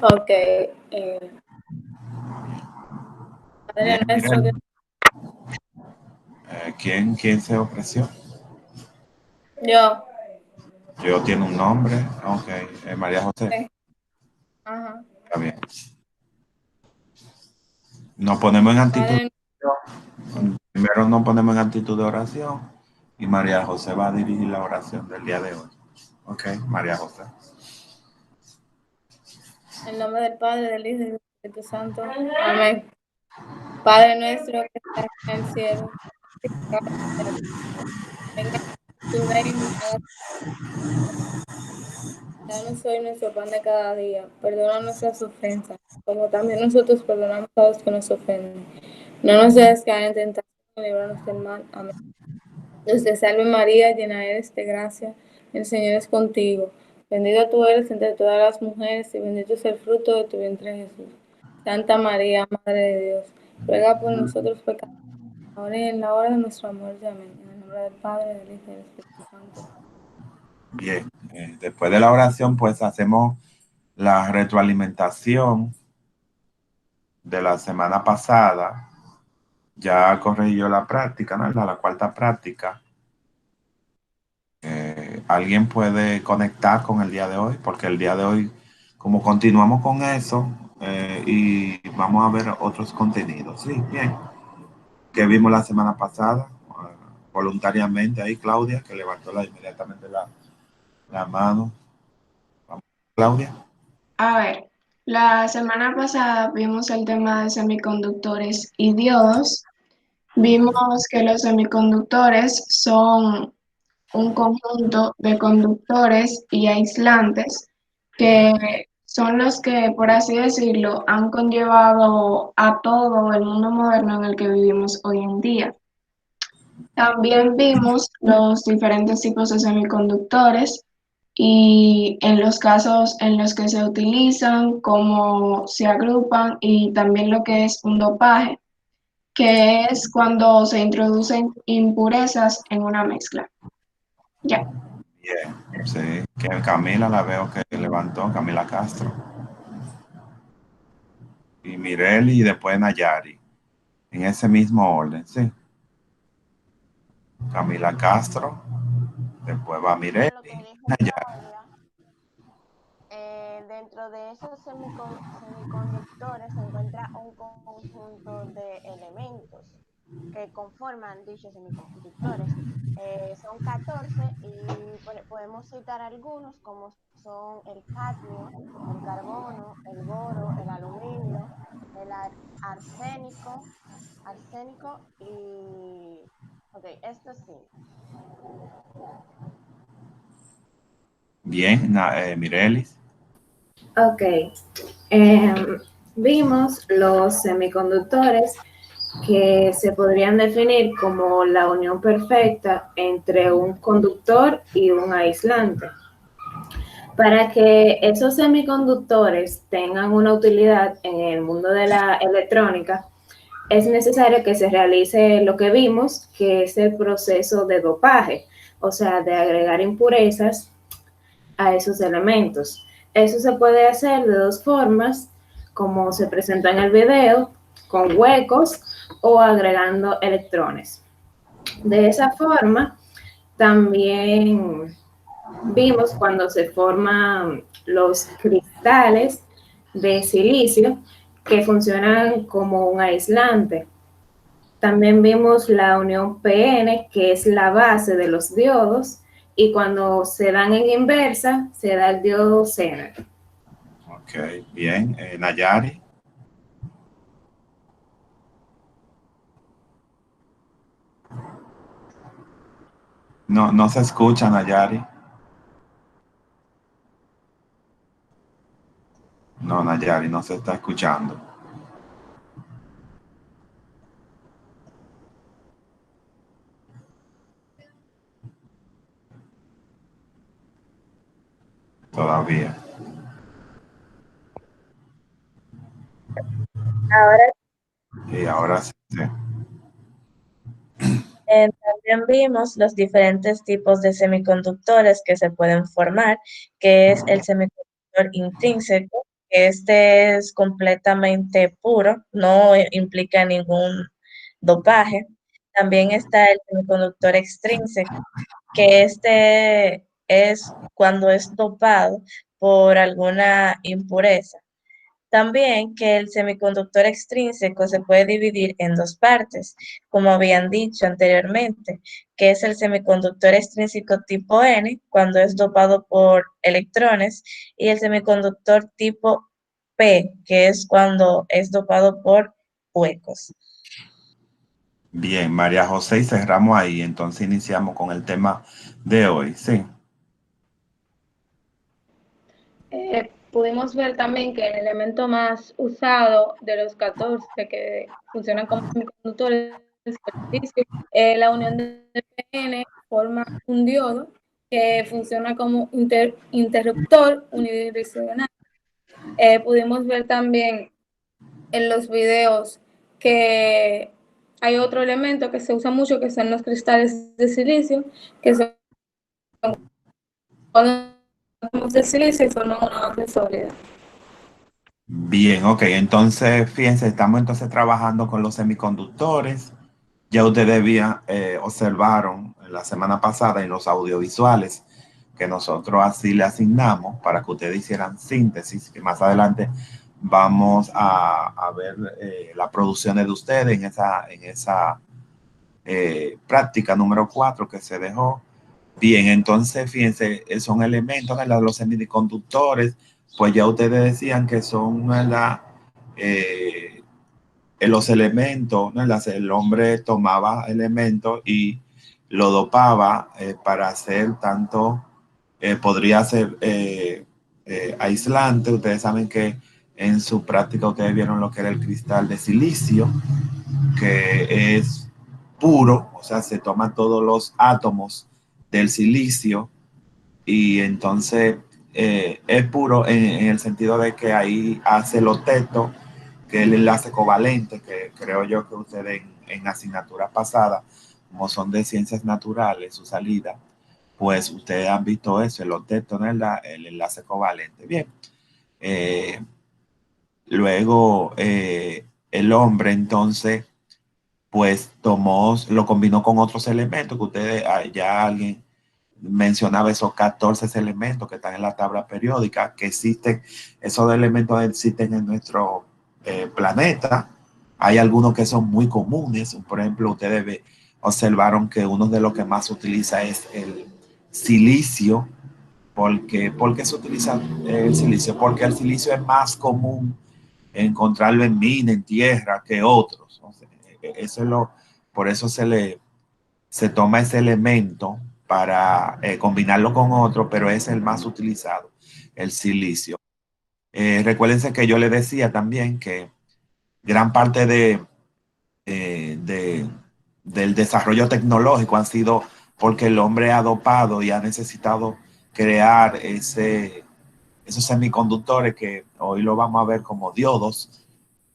Ok. Bien, Padre nuestro que... Mirel. ¿Quién se ofreció? Yo. Yo tiene un nombre. Ok, María José. Sí. Ajá. Está bien. Nos ponemos en actitud. Padre, Primero nos ponemos en actitud de oración y María José va a dirigir la oración del día de hoy. Ok, María José. en nombre del Padre, del Hijo y del Espíritu Santo. Amén. Padre nuestro que estás en el cielo, santificado sea tu nombre. Venga tu reino, hágase danos hoy nuestro pan de cada día. Perdona nuestras ofensas, como también nosotros perdonamos a los que nos ofenden. No nos dejes caer en tentación, líbranos del mal. Amén. Dios te salve María, llena eres de gracia, el Señor es contigo. Bendita tú eres entre todas las mujeres y bendito es el fruto de tu vientre Jesús. Santa María, Madre de Dios, ruega por nosotros pecadores, ahora y en la hora de nuestra muerte. Amén. En el nombre del Padre, del Hijo y del Espíritu Santo. Bien, después de la oración, pues hacemos la retroalimentación de la semana pasada. Ya corrigió la práctica, ¿no? La cuarta práctica. ¿Alguien puede conectar con el día de hoy? Porque el día de hoy, como continuamos con eso, y vamos a ver otros contenidos. Sí, bien. Que vimos la semana pasada, voluntariamente ahí, Claudia, que levantó inmediatamente la mano. Vamos, Claudia. A ver, la semana pasada vimos el tema de semiconductores y diodos. Vimos que los semiconductores son un conjunto de conductores y aislantes que son los que, por así decirlo, han conllevado a todo el mundo moderno en el que vivimos hoy en día. También vimos los diferentes tipos de semiconductores y en los casos en los que se utilizan, cómo se agrupan y también lo que es un dopaje, que es cuando se introducen impurezas en una mezcla. Ya. Bien, sí, que Camila la veo que levantó, Camila Castro. Y Mireli y después Nayari. En ese mismo orden, sí. Camila Castro, después va Sí, Mireli con lo que y dijo Nayari. Claudia, dentro de esos semiconductores se encuentra un conjunto de elementos que conforman dichos semiconductores. Son 14 y podemos citar algunos como son el cadmio, el carbono, el boro, el aluminio, el arsénico y... Ok, esto sí. Bien, Mirelis. Ok, em, vimos los semiconductores que se podrían definir como la unión perfecta entre un conductor y un aislante. Para que esos semiconductores tengan una utilidad en el mundo de la electrónica, es necesario que se realice lo que vimos, que es el proceso de dopaje, o sea, de agregar impurezas a esos elementos. Eso se puede hacer de dos formas, como se presenta en el video, con huecos o agregando electrones. De esa forma, también vimos cuando se forman los cristales de silicio que funcionan como un aislante. También vimos la unión PN, que es la base de los diodos, y cuando se dan en inversa, se da el diodo Zener. Ok, bien. Nayari. No, no se escucha, Nayari. No, Nayari, no se está escuchando. Todavía. Ahora Y ahora sí. también vimos los diferentes tipos de semiconductores que se pueden formar, que es el semiconductor intrínseco, que este es completamente puro, no implica ningún dopaje. También está el semiconductor extrínseco, que este es cuando es dopado por alguna impureza. También que el semiconductor extrínseco se puede dividir en dos partes, como habían dicho anteriormente, que es el semiconductor extrínseco tipo N, cuando es dopado por electrones, y el semiconductor tipo P, que es cuando es dopado por huecos. Bien, María José, y cerramos ahí. Entonces iniciamos con el tema de hoy. Sí. Pudimos ver también que el elemento más usado de los 14 que funcionan como semiconductores es el silicio. La unión del PN forma un diodo que funciona como interruptor unidireccional. Pudimos ver también en los videos que hay otro elemento que se usa mucho, que son los cristales de silicio, que son átomos de silicio y forman una base sólida. Bien, ok. Entonces, fíjense, estamos entonces trabajando con los semiconductores. Ya ustedes observaron la semana pasada en los audiovisuales que nosotros así le asignamos para que ustedes hicieran síntesis, que más adelante vamos a ver las producciones de ustedes en esa práctica número 4 que se dejó. Bien, entonces fíjense, son elementos, ¿verdad? Los semiconductores, pues ya ustedes decían que son, ¿verdad? Los elementos, ¿no? El hombre tomaba elementos y lo dopaba para hacer tanto, podría ser aislante. Ustedes saben que en su práctica ustedes vieron lo que era el cristal de silicio, que es puro, o sea, se toman todos los átomos del silicio y entonces es puro en el sentido de que ahí hace los textos, que es el enlace covalente, que creo yo que ustedes en asignatura pasada, como son de ciencias naturales, su salida, pues ustedes han visto eso, los textos, ¿no? El enlace covalente. Bien. Eh, Luego el hombre entonces pues lo combinó con otros elementos que ustedes, ya alguien mencionaba esos 14 elementos que están en la tabla periódica, que existen, esos elementos existen en nuestro planeta. Hay algunos que son muy comunes, por ejemplo, ustedes observaron que uno de los que más se utiliza es el silicio. ¿Por qué se utiliza el silicio? Porque el silicio es más común encontrarlo en mina, en tierra, que otros. O sea, eso es por eso se toma ese elemento para combinarlo con otro, pero es el más utilizado, el silicio. Recuérdense que yo les decía también que gran parte de, del desarrollo tecnológico han sido porque el hombre ha dopado y ha necesitado crear esos semiconductores que hoy lo vamos a ver como diodos,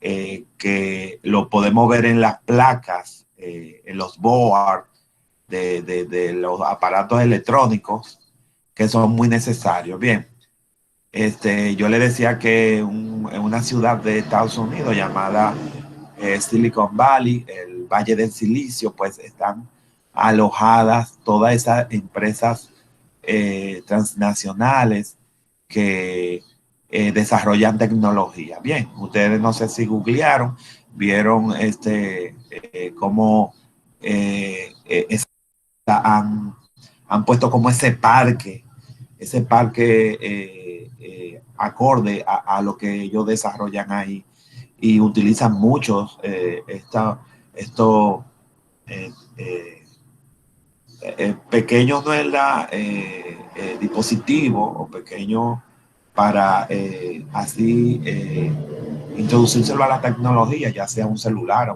que lo podemos ver en las placas, en los boards de los aparatos electrónicos, que son muy necesarios. Bien, yo le decía que en una ciudad de Estados Unidos llamada Silicon Valley, el Valle del Silicio, pues están alojadas todas esas empresas transnacionales que desarrollan tecnología. Bien, ustedes no sé si googlearon, vieron cómo han, han puesto como ese parque acorde a lo que ellos desarrollan ahí y utilizan muchos estos eh, eh, pequeños, ¿no es la, dispositivos o pequeños para así introducírselo a la tecnología, ya sea un celular,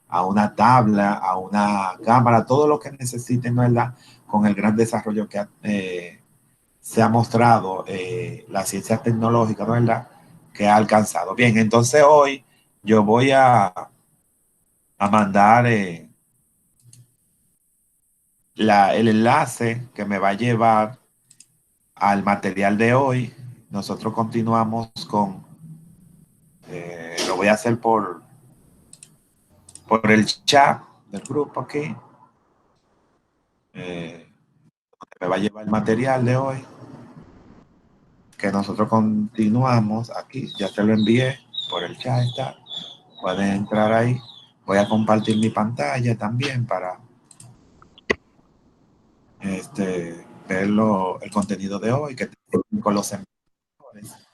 a una tabla, a una cámara, todo lo que necesiten, ¿verdad? Con el gran desarrollo que se ha mostrado la ciencia tecnológica, ¿verdad? Que ha alcanzado. Bien, entonces hoy yo voy a mandar el enlace que me va a llevar al material de hoy, nosotros continuamos con, lo voy a hacer por el chat del grupo aquí. Me va a llevar el material de hoy. Que nosotros continuamos aquí. Ya te lo envié por el chat. Está. Pueden entrar ahí. Voy a compartir mi pantalla también para ver el contenido de hoy que tengo con los emprendedores.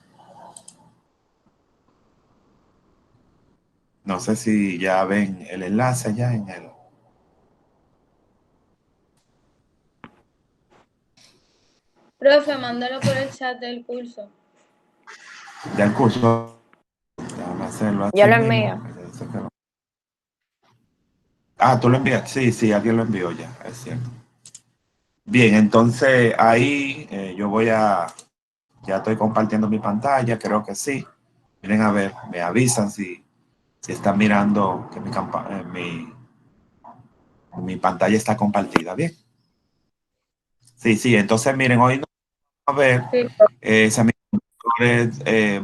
No sé si ya ven el enlace ya en el... Profe, mándalo por el chat del curso. Del curso. Déjame hacerlo así Yo lo mismo. envío. Ah, tú lo envías. Sí, alguien lo envió ya, es cierto. Bien, entonces ahí yo voy a... Ya estoy compartiendo mi pantalla, creo que sí. Miren a ver, me avisan si están mirando que mi pantalla está compartida. Bien. Sí, entonces miren, hoy no vamos a ver Sí, semiconductores,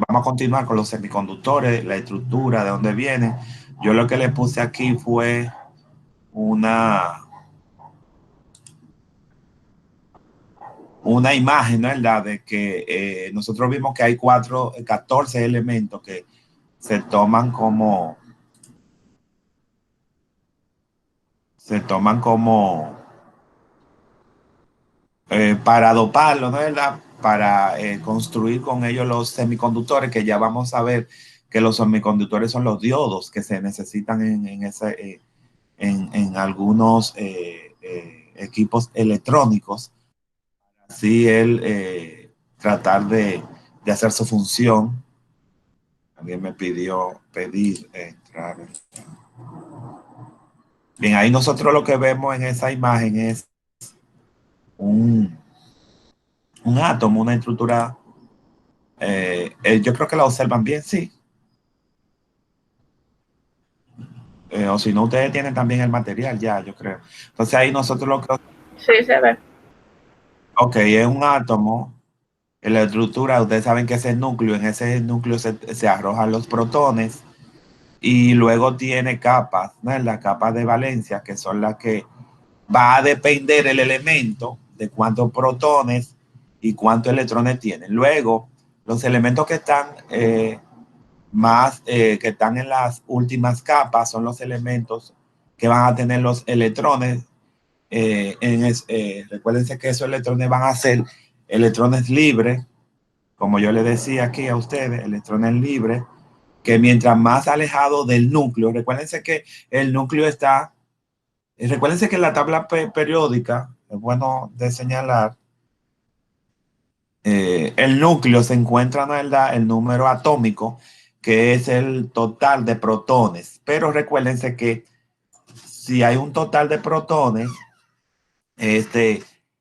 vamos a continuar con los semiconductores, la estructura, de dónde viene. Yo lo que le puse aquí fue una imagen, ¿no? ¿Verdad? De que nosotros vimos que hay 14 elementos que se toman como para doparlo, ¿no? ¿Verdad? Para construir con ellos los semiconductores, que ya vamos a ver que los semiconductores son los diodos que se necesitan en algunos equipos electrónicos. Así él tratar de hacer su función. También me pedir entrar. Bien, ahí nosotros lo que vemos en esa imagen es un átomo, una estructura. Yo creo que la observan bien, sí. O si no, ustedes tienen también el material ya, yo creo. Entonces ahí nosotros lo que... Sí, se ve. Ok, es un átomo. En la estructura, ustedes saben que ese núcleo, en ese núcleo se arrojan los protones y luego tiene capas, ¿no? Las capas de valencia, que son las que va a depender el elemento de cuántos protones y cuántos electrones tienen. Luego, los elementos que están que están en las últimas capas son los elementos que van a tener los electrones. Recuérdense que esos electrones van a ser electrones libres, como yo le decía aquí a ustedes, electrones libres, que mientras más alejado del núcleo, recuérdense que el núcleo está, recuérdense que en la tabla periódica, es bueno de señalar, el núcleo se encuentra, ¿no? El número atómico, que es el total de protones. Pero recuérdense que si hay un total de protones,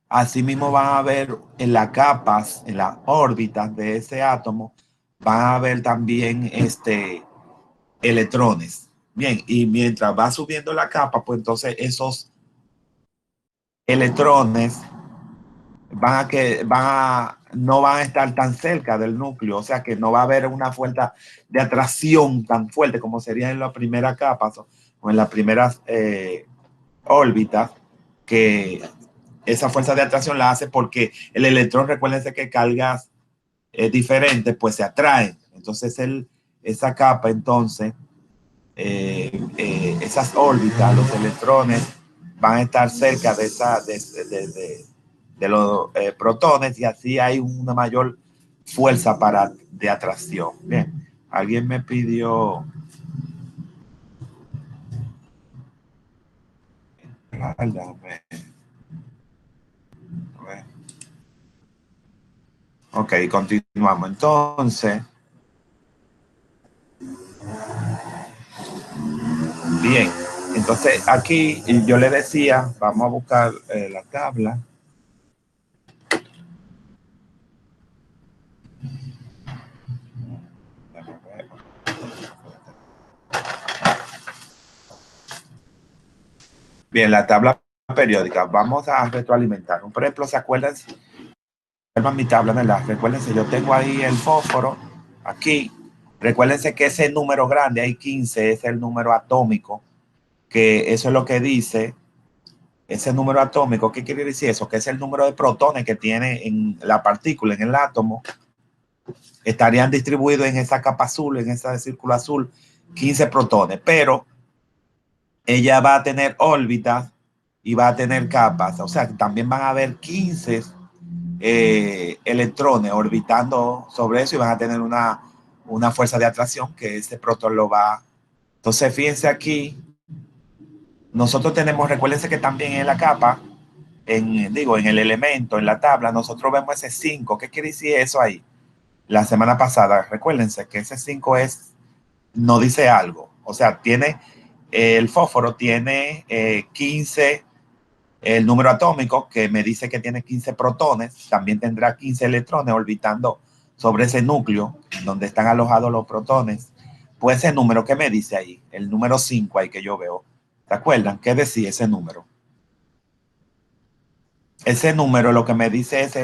así mismo van a haber en las capas, en las órbitas de ese átomo, van a haber también electrones. Bien, y mientras va subiendo la capa, pues entonces esos electrones no van a estar tan cerca del núcleo, o sea que no va a haber una fuerza de atracción tan fuerte como sería en la primera capa o en las primeras órbitas, que esa fuerza de atracción la hace porque el electrón, recuérdense que cargas diferentes, pues se atraen. Entonces esa capa, entonces, esas órbitas, los electrones van a estar cerca de los protones y así hay una mayor fuerza de atracción. Bien, alguien me pidió... Ok, continuamos. Entonces, bien, entonces aquí yo le decía, vamos a buscar la tabla. Bien, la tabla periódica, vamos a retroalimentar. Por ejemplo, ¿se acuerdan mi tabla, ¿verdad? Recuérdense, yo tengo ahí el fósforo, aquí. Recuérdense que ese número grande, hay 15, es el número atómico, que eso es lo que dice, ese número atómico, ¿qué quiere decir eso? Que es el número de protones que tiene en la partícula, en el átomo, estarían distribuidos en esa capa azul, en ese círculo azul, 15 protones, pero ella va a tener órbitas y va a tener capas, o sea, también van a haber 15 electrones orbitando sobre eso y van a tener una fuerza de atracción que ese protón lo va. Entonces, fíjense aquí, nosotros tenemos, recuérdense que también en la capa, en el elemento, en la tabla, nosotros vemos ese 5. ¿Qué quiere decir eso ahí? La semana pasada, recuérdense que ese 5 no dice algo. O sea, el fósforo tiene 15, el número atómico que me dice que tiene 15 protones, también tendrá 15 electrones orbitando sobre ese núcleo donde están alojados los protones. Pues ese número, ¿qué me dice ahí? El número 5 ahí que yo veo. ¿Se acuerdan? ¿Qué decía ese número? Ese número lo que me dice es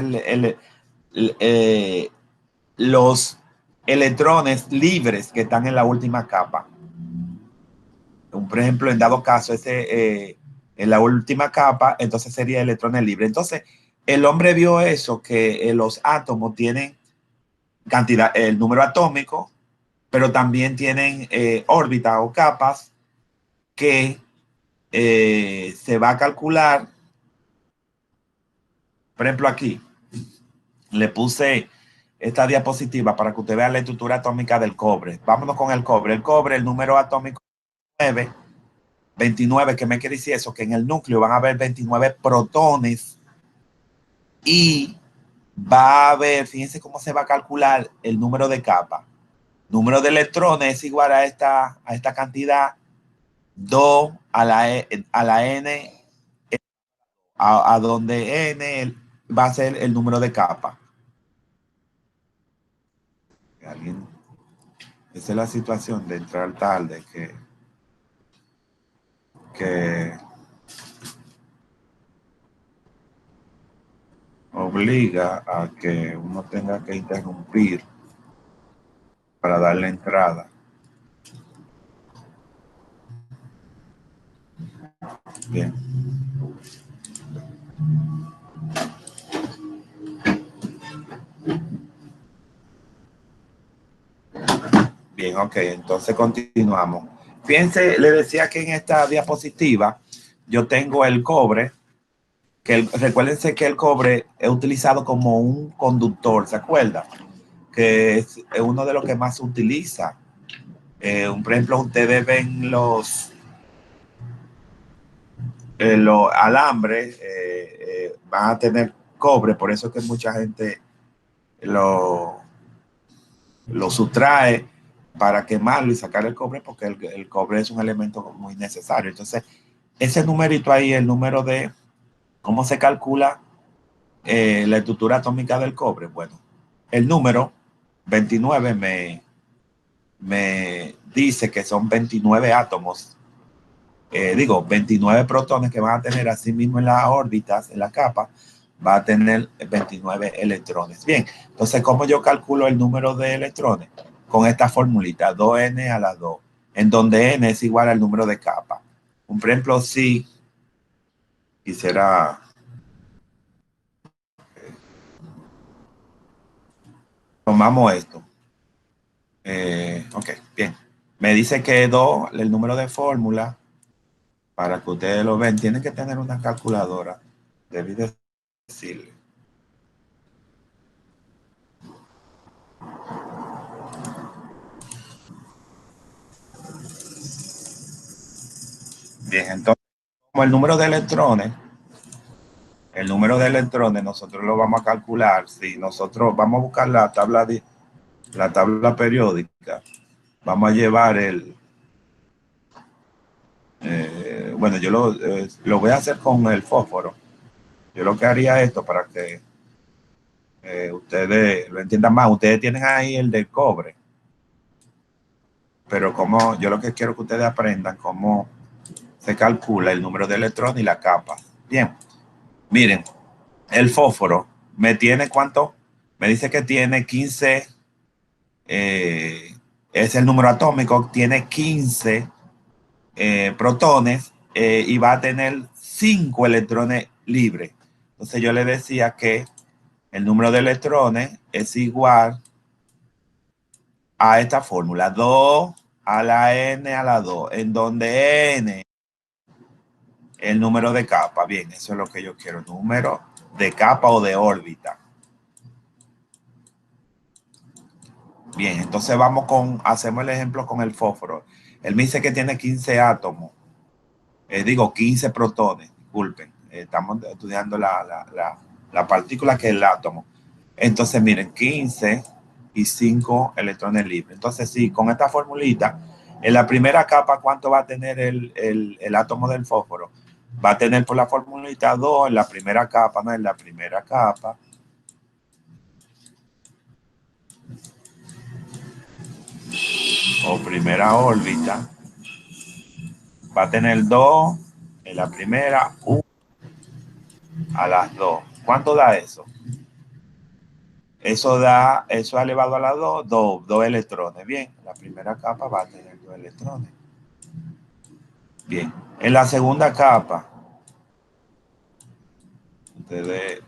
los electrones libres que están en la última capa. Por ejemplo, en dado caso, en la última capa, entonces sería electrones libres. Entonces, el hombre vio eso, que los átomos tienen cantidad, el número atómico, pero también tienen órbitas o capas que se va a calcular. Por ejemplo, aquí le puse esta diapositiva para que usted vea la estructura atómica del cobre. Vámonos con el cobre. El cobre, el número atómico 9, 29, ¿qué me quiere decir eso? Que en el núcleo van a haber 29 protones y va a haber, fíjense cómo se va a calcular el número de capas. Número de electrones es igual a esta cantidad, 2 a la n, a donde n va a ser el número de capas. Esa es la situación de entrar tarde, que obliga a que uno tenga que interrumpir para darle entrada. Bien. Bien, ok, entonces continuamos. Fíjense, le decía que en esta diapositiva yo tengo el cobre, recuérdense que el cobre es utilizado como un conductor, ¿se acuerdan? Que es uno de los que más se utiliza. Por ejemplo, ustedes ven los alambres, van a tener cobre, por eso es que mucha gente lo sustrae para quemarlo y sacar el cobre, porque el cobre es un elemento muy necesario. Entonces, ese numerito ahí, el número de cómo se calcula la estructura atómica del cobre. Bueno, el número 29 me dice que son 29 átomos, 29 protones que van a tener así mismo en las órbitas, en la capa, va a tener 29 electrones. Bien, entonces, ¿cómo yo calculo el número de electrones? Con esta formulita, 2n a la 2, en donde n es igual al número de capas. Por ejemplo, si quisiera... Tomamos esto. Ok, bien. Me dice que 2, el número de fórmula, para que ustedes lo ven, tienen que tener una calculadora. Debí decirle. Bien, entonces, como el número de electrones, nosotros lo vamos a calcular. Si nosotros vamos a buscar la tabla periódica, vamos a llevar bueno, yo lo voy a hacer con el fósforo. Yo lo que haría esto para que ustedes lo entiendan más. Ustedes tienen ahí el del cobre, pero yo lo que quiero que ustedes aprendan cómo se calcula el número de electrones y la capa. Bien, miren, el fósforo ¿Me tiene cuánto? Me dice que tiene 15, es el número atómico, tiene 15 protones y va a tener 5 electrones libres. Entonces yo le decía que el número de electrones es igual a esta fórmula, 2 a la n a la 2, en donde n el número de capa. Bien, eso es lo que yo quiero, número de capa o de órbita. Bien, entonces hacemos el ejemplo con el fósforo. Él me dice que tiene 15 átomos, 15 protones, disculpen. Estamos estudiando la partícula que es el átomo. Entonces, miren, 15 y 5 electrones libres. Entonces, sí, con esta formulita, en la primera capa, ¿cuánto va a tener el átomo del fósforo? Va a tener por la formulita 2 en la primera capa, ¿no? En la primera capa. O primera órbita. Va a tener 2 en la primera, 1 a las 2. ¿Cuánto da eso? Eso elevado a la 2, 2 electrones. Bien, la primera capa va a tener 2 electrones. Bien, en la segunda capa, ustedes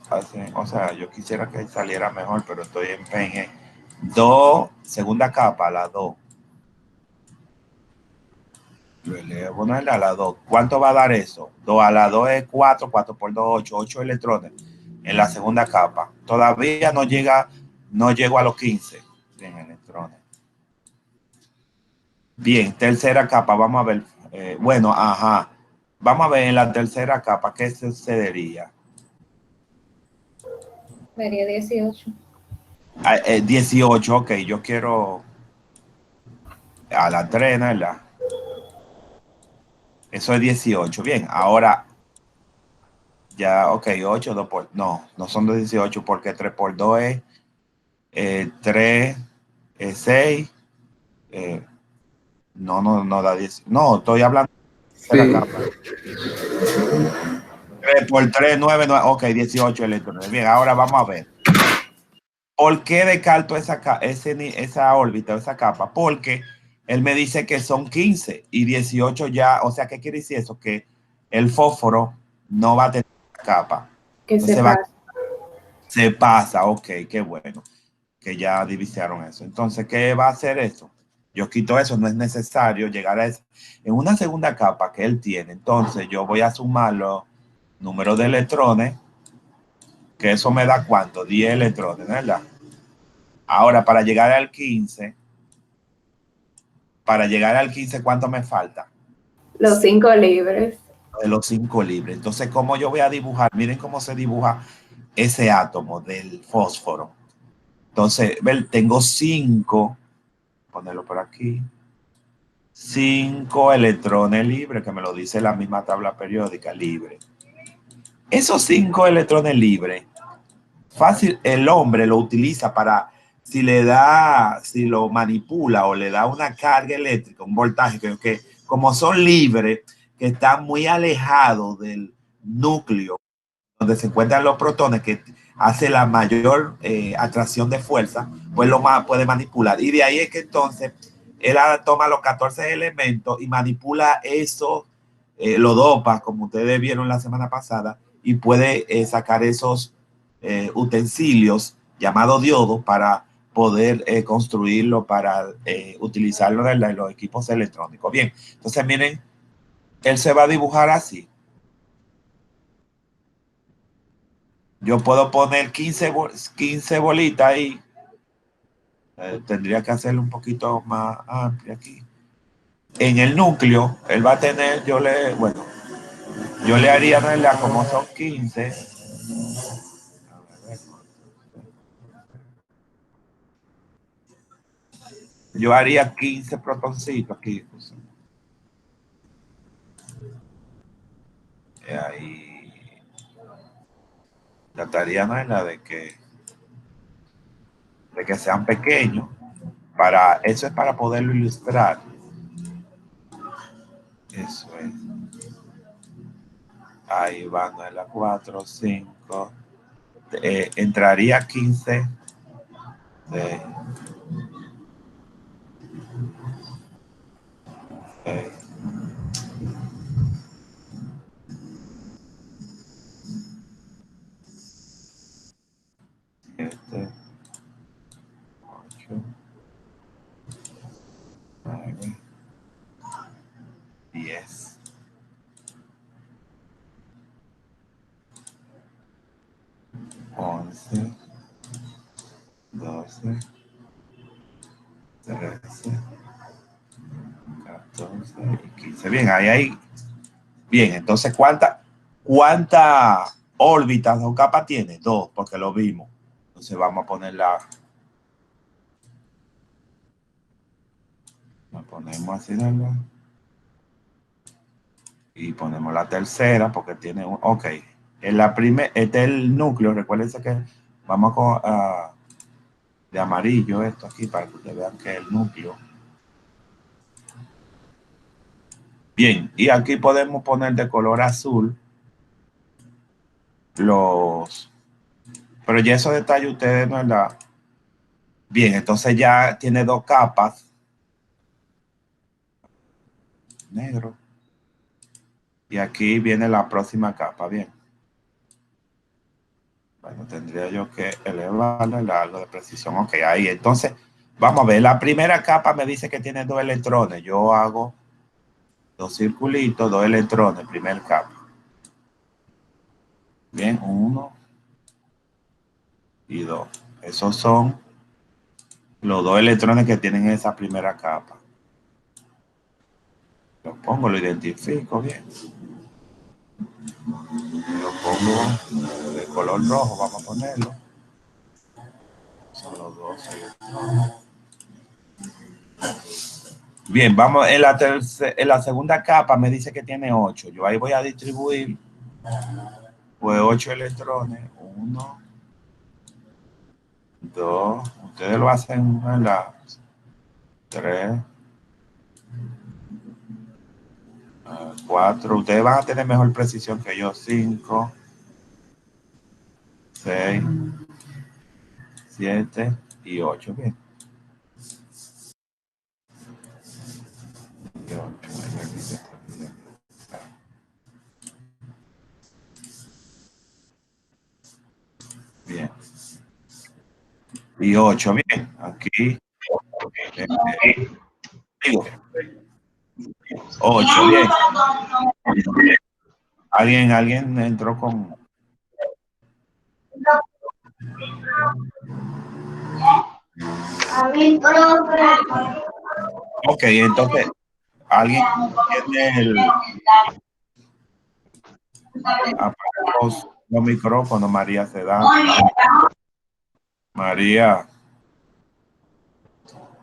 hacen, o sea, yo quisiera que saliera mejor, pero estoy en empeñé. 2, segunda capa, la 2. Lo elevo a la 2. ¿Cuánto va a dar eso? 2 a la 2 es 4, 4 por 2, 8, 8 electrones en la segunda capa. Todavía no llego a los 15 en electrones. Bien, tercera capa, vamos a ver. Bueno, ajá. Vamos a ver en la tercera capa qué sucedería. Sería 18. 18, ok, yo quiero a la 3, ¿verdad? Eso es 18. Bien, ahora ya, ok, 8, 2 por... No son 18 porque 3 por 2 es 3, 6. No da 10. No, estoy hablando de la capa. 3 por 3, 9, 9. Ok, 18 electrones. Bien, ahora vamos a ver. ¿Por qué descarto esa órbita, esa capa? Porque él me dice que son 15 y 18 ya, o sea, ¿qué quiere decir eso? Que el fósforo no va a tener capa. Que se pasa. Se pasa, ok, qué bueno, que ya divisaron eso. Entonces, ¿qué va a hacer eso? Yo quito eso, no es necesario llegar a eso. En una segunda capa que él tiene, entonces yo voy a sumar los números de electrones, que eso me da ¿cuánto? 10 electrones, ¿verdad? Ahora, para llegar al 15, ¿cuánto me falta? Los 5 libres. De los 5 libres. Entonces, ¿cómo yo voy a dibujar? Miren cómo se dibuja ese átomo del fósforo. Entonces, tengo 5, ponerlo por aquí, 5 electrones libres, que me lo dice la misma tabla periódica, libre. Esos 5 electrones libres, fácil, el hombre lo utiliza para, si lo manipula o le da una carga eléctrica, un voltaje, que como son libres, que están muy alejados del núcleo, donde se encuentran los protones, que hace la mayor atracción de fuerza, pues puede manipular. Y de ahí es que entonces él toma los 14 elementos y manipula eso, lo dopa, como ustedes vieron la semana pasada, y puede sacar esos utensilios llamados diodos para poder construirlo, para utilizarlo en los equipos electrónicos. Bien, entonces miren, él se va a dibujar así. Yo puedo poner 15 bolitas ahí. Tendría que hacerlo un poquito más amplio aquí. En el núcleo, él va a tener, yo le haría, ¿verdad? Como son 15. Yo haría 15 protoncitos aquí. Pues. Ahí trataría, ¿verdad? De que sean pequeños. Eso es para poderlo ilustrar. Eso es. Ahí van, ¿verdad? 4, 5. entraría 15 de 7, 8, 9, 10, 11, 12, 13, 14 y 15. Bien, ahí hay. Bien, entonces, ¿cuánta órbitas o capas tiene? 2, porque lo vimos. Entonces vamos a poner la ponemos así, ¿verdad? Y ponemos la tercera porque tiene un, ok. En la primera, este es el núcleo, recuérdense que vamos de amarillo esto aquí para que ustedes vean que es el núcleo. Bien, y aquí podemos poner de color azul pero ya esos detalles ustedes no es la. Bien, entonces ya tiene 2 capas. Negro. Y aquí viene la próxima capa, bien. Bueno, tendría yo que elevarle algo de precisión. Ok, ahí. Entonces, vamos a ver. La primera capa me dice que tiene 2 electrones. Yo hago 2 circulitos, 2 electrones, primer capa. Bien, 1 y 2. Esos son los 2 electrones que tienen esa primera capa. Lo pongo, lo identifico bien. Lo pongo de color rojo, vamos a ponerlo. Son los 2 electrones. Bien, vamos, en la segunda capa me dice que tiene 8. Yo ahí voy a distribuir pues 8 electrones. 1, 2, ustedes lo hacen en la 3, 4. Ustedes van a tener mejor precisión que yo. 5, 6, 7 y 8. Bien. Y 8. Bien. Y 8. Bien. Aquí. Digo. 8. Bien. Alguien entró con. Ok, entonces, alguien tiene apaga los micrófonos. María se da. María.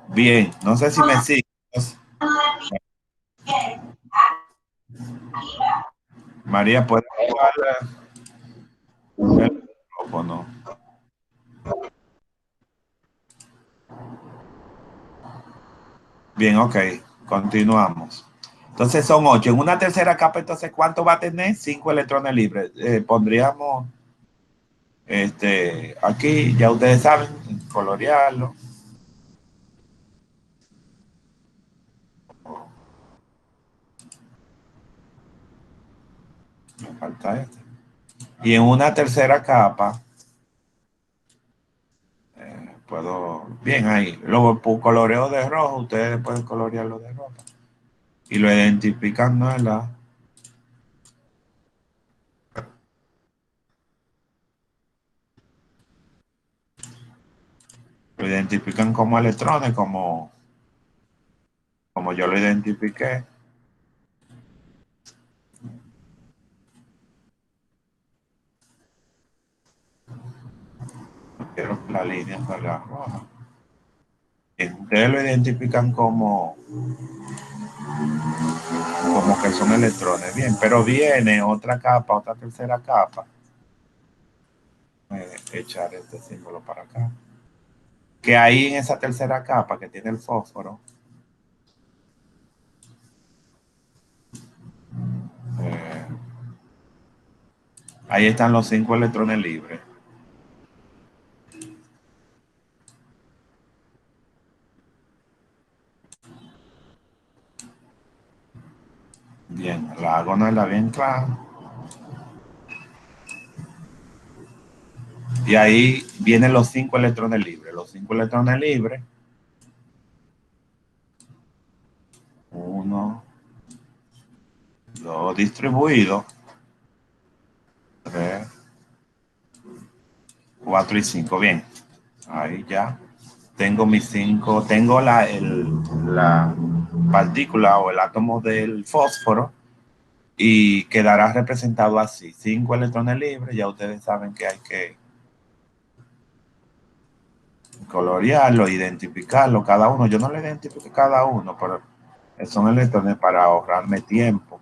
Bien, no sé si me sigues. María, ¿puedes apagar el micrófono? Bien, ok, continuamos. Entonces son 8. En una tercera capa, entonces, ¿cuánto va a tener? 5 electrones libres. Pondríamos aquí, ya ustedes saben, colorearlo. Me falta este. Y en una tercera capa, puedo, bien ahí, lo coloreo de rojo, ustedes pueden colorearlo de rojo. Y lo identifican, ¿no? Lo identifican como electrones, como yo lo identifiqué. Quiero que la línea salga roja. Ustedes lo identifican como que son electrones. Bien, pero viene otra capa, otra tercera capa. Voy a echar este símbolo para acá. Que ahí en esa tercera capa que tiene el fósforo, ahí están los 5 electrones libres. Bien, la hago no la bien clara. Y ahí vienen los 5 electrones libres. Los 5 electrones libres. 1, 2 distribuidos. 3, 4 y 5. Bien. Ahí ya. Tengo mis 5. Tengo la partícula o el átomo del fósforo. Y quedará representado así. 5 electrones libres. Ya ustedes saben que hay que colorearlo, identificarlo cada uno. Yo no le identifico cada uno, pero son electrones para ahorrarme tiempo.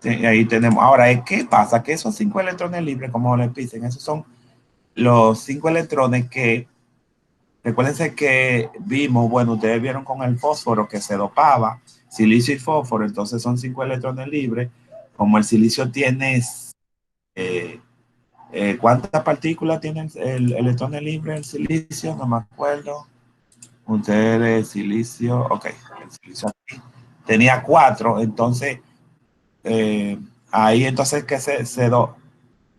Sí, ahí tenemos. Ahora, ¿qué pasa? Que esos 5 electrones libres, como les dicen, esos son los 5 electrones que, recuérdense que vimos, bueno, ustedes vieron con el fósforo que se dopaba, silicio y fósforo, entonces son 5 electrones libres. Como el silicio tiene, ¿cuántas partículas tiene el electrón libre, el silicio? No me acuerdo. Ustedes, silicio, ok, el silicio aquí tenía 4, entonces ahí entonces que se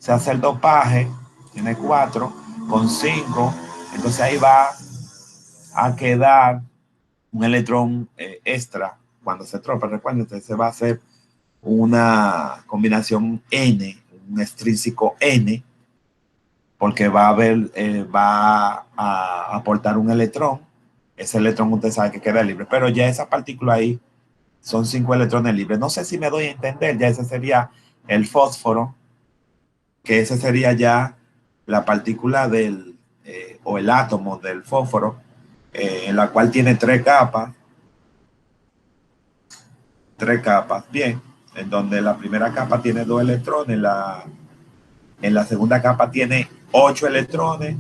hace el dopaje, tiene 4 con 5, entonces ahí va a quedar un electrón extra cuando se tropa. Recuerden, entonces se va a hacer una combinación N, un extrínseco N, porque va a aportar un electrón. Ese electrón usted sabe que queda libre, pero ya esa partícula ahí son 5 electrones libres. No sé si me doy a entender, ya ese sería el fósforo, que ese sería ya la partícula o el átomo del fósforo, en la cual tiene 3 capas. 3 capas, bien, en donde la primera capa tiene 2 electrones, en la segunda capa tiene 8 electrones,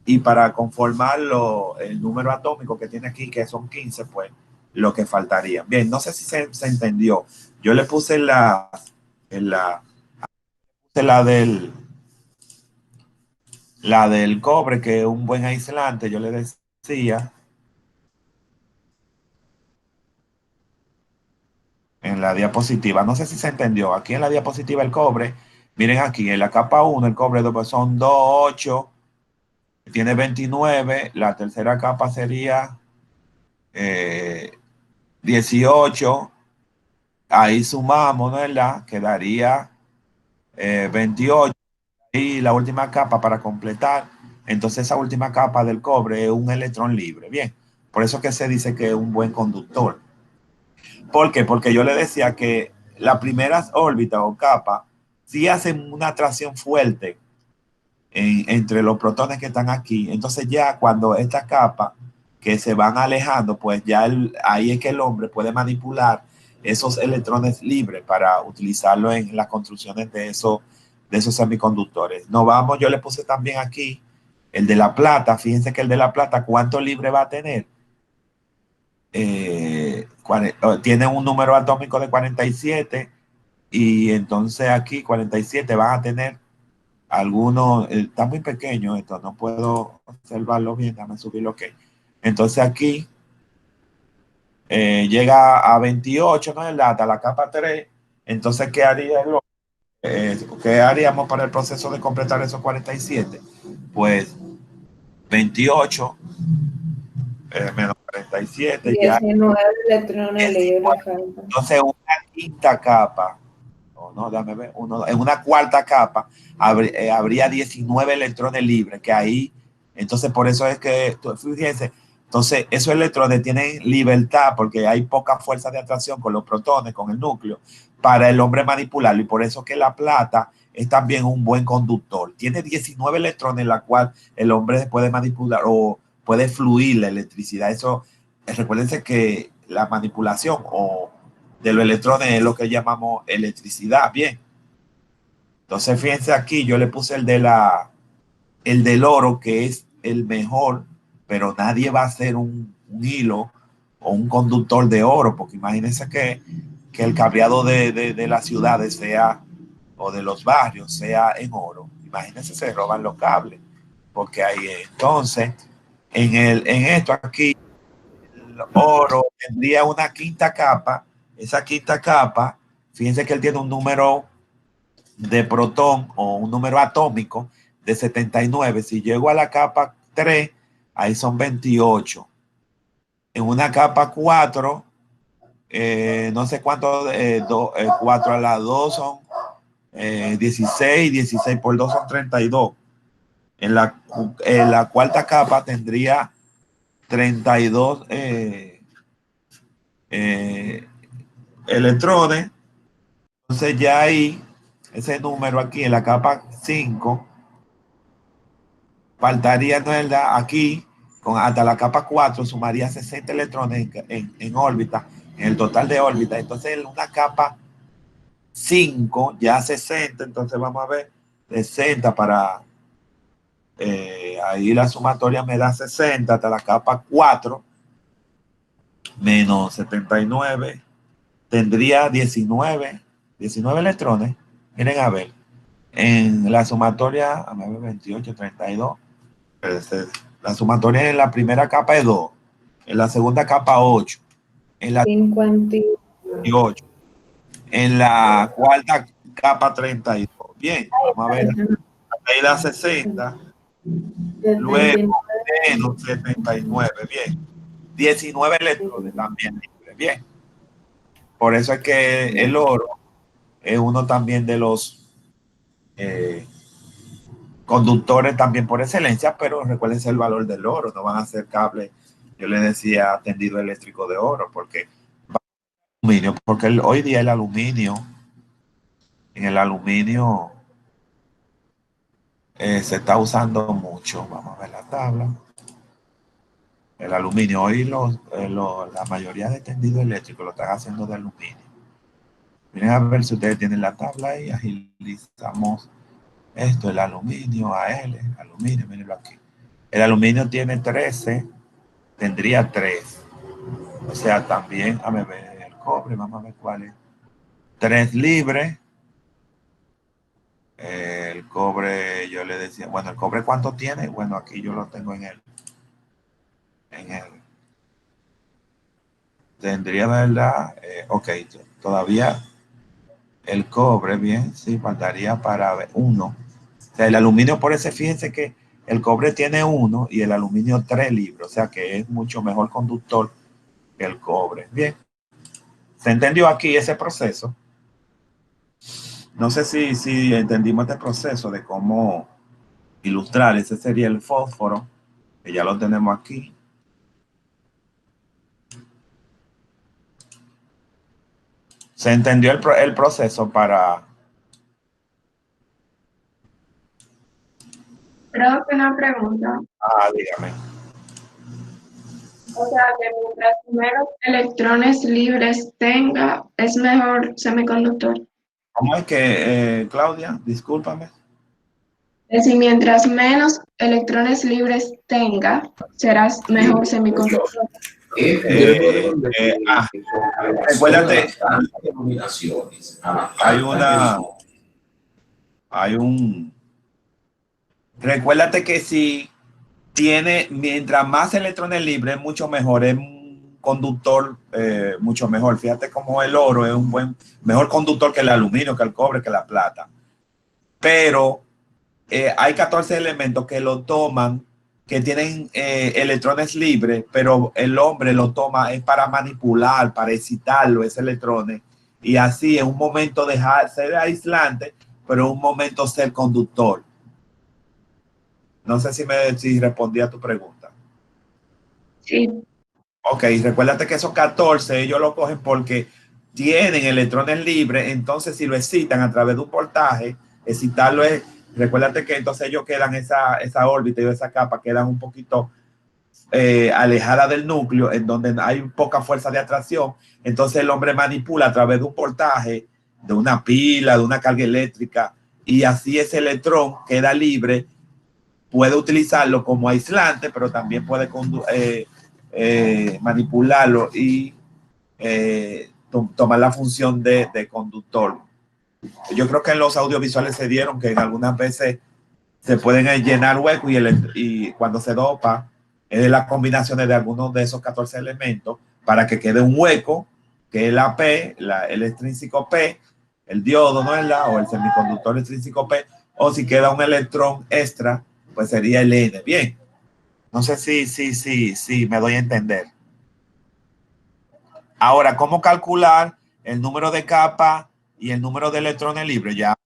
y para conformarlo, el número atómico que tiene aquí, que son 15, pues lo que faltaría. Bien, no sé si se entendió. Yo le puse la, la del, la del cobre, que es un buen aislante, yo le decía, en la diapositiva. No sé si se entendió. Aquí en la diapositiva el cobre, miren aquí, en la capa 1 el cobre son 2, 8, tiene 29, la tercera capa sería 18, ahí sumamos, ¿no? ¿Verdad? Quedaría 28, y la última capa para completar, entonces esa última capa del cobre es un electrón libre. Bien, por eso que se dice que es un buen conductor. ¿Por qué? Porque yo le decía que las primeras órbitas o capas sí hacen una atracción fuerte entre los protones que están aquí. Entonces ya cuando estas capas que se van alejando, pues ya ahí es que el hombre puede manipular esos electrones libres para utilizarlo en las construcciones de esos semiconductores. No vamos, yo le puse también aquí el de la plata. Fíjense que el de la plata, ¿cuánto libre va a tener? Tiene un número atómico de 47, y entonces aquí 47 van a tener algunos, está muy pequeño esto, no puedo observarlo bien, déjame subirlo, ok. Entonces aquí llega a 28, ¿no? Hasta la capa 3, entonces ¿qué haríamos para el proceso de completar esos 47? Pues 28 menos 47 ya 19 electrones libres faltan. entonces una quinta capa, no, dame ver, en una cuarta capa habría 19 electrones libres, que ahí, entonces por eso es que, fíjense, entonces esos electrones tienen libertad porque hay poca fuerza de atracción con los protones, con el núcleo, para el hombre manipularlo, y por eso que la plata es también un buen conductor. Tiene 19 electrones en la cual el hombre puede manipular o puede fluir la electricidad. Eso, recuérdense que la manipulación de los electrones es lo que llamamos electricidad. Bien, entonces fíjense aquí, yo le puse el del oro, que es el mejor, pero nadie va a hacer un hilo o un conductor de oro, porque imagínense que el cableado de las ciudades sea, o de los barrios, sea en oro. Imagínense, se roban los cables, porque ahí entonces, en esto aquí, el oro tendría una quinta capa, esa quinta capa, fíjense que él tiene un número de protón o un número atómico de 79. Si llego a la capa 3, ahí son 28. En una capa 4, no sé cuánto, 4 a la 2 son 16, 16 por 2 son 32. En la cuarta capa tendría 32 electrones. Entonces ya ahí, ese número aquí en la capa 5, faltaría, ¿no es verdad? Aquí, hasta la capa 4, sumaría 60 electrones en órbita, en el total de órbita. Entonces en una capa 5, ya 60, entonces vamos a ver, 60 para, ahí la sumatoria me da 60 hasta la capa 4, menos 79, tendría 19 electrones. Miren a ver, en la sumatoria, a ver, 28, 32, la sumatoria en la primera capa es 2, en la segunda capa 8, en la 58, en la cuarta capa 32. Bien, vamos a ver, ahí da 60, luego menos 79, bien, 19 electrones también, bien. Por eso es que el oro es uno también de los conductores también por excelencia, pero recuérdense el valor del oro, no van a ser cables, yo le decía, tendido eléctrico de oro, porque hoy día el aluminio, en el aluminio se está usando mucho. Vamos a ver la tabla. El aluminio, hoy la mayoría de tendido eléctrico lo están haciendo de aluminio. Miren a ver si ustedes tienen la tabla y agilizamos esto, el aluminio, AL, aluminio, mírenlo aquí. El aluminio tiene 13, tendría 3. O sea, también, a ver el cobre, vamos a ver cuál es. 3 libres. El cobre, yo le decía, bueno, el cobre ¿cuánto tiene? Bueno, aquí yo lo tengo en el tendría, ¿verdad? Ok, todavía el cobre, bien, sí, faltaría para 1. O sea, el aluminio, por eso, fíjense que el cobre tiene 1 y el aluminio 3 libres, o sea que es mucho mejor conductor que el cobre. Bien, ¿se entendió aquí ese proceso? No sé si entendimos este proceso de cómo ilustrar. Ese sería el fósforo, que ya lo tenemos aquí. ¿Se entendió el proceso para...? Creo que una pregunta. Dígame. O sea, que mientras menos electrones libres tenga, es mejor semiconductor. ¿Cómo es que, Claudia? Discúlpame. Es decir, mientras menos electrones libres tenga, serás mejor semiconductor. Recuérdate, recuérdate que si tiene, mientras más electrones libres, mucho mejor, es un conductor mucho mejor. Fíjate cómo el oro es un mejor conductor que el aluminio, que el cobre, que la plata. Pero hay 14 elementos que lo toman, que tienen electrones libres, pero el hombre lo toma es para manipular, para excitarlo, ese electrones, y así en un momento dejar ser aislante, pero en un momento ser conductor. No sé si respondí a tu pregunta. Sí. Ok, recuérdate que esos 14 ellos lo cogen porque tienen electrones libres, entonces si lo excitan a través de un voltaje, excitarlo es, recuérdate que entonces ellos quedan, esa órbita y esa capa quedan un poquito alejada del núcleo, en donde hay poca fuerza de atracción, entonces el hombre manipula a través de un voltaje, de una pila, de una carga eléctrica, y así ese electrón queda libre, puede utilizarlo como aislante, pero también puede manipularlo y tomar la función de conductor. Yo creo que en los audiovisuales se dieron que en algunas veces se pueden llenar huecos y cuando se dopa es de las combinaciones de algunos de esos 14 elementos para que quede un hueco que es la P, el extrínseco P, el diodo, ¿no es la? O el semiconductor extrínseco P, o si queda un electrón extra, pues sería el N. Bien, no sé si me doy a entender. Ahora, ¿cómo calcular el número de capas y el número de electrones libres? Ya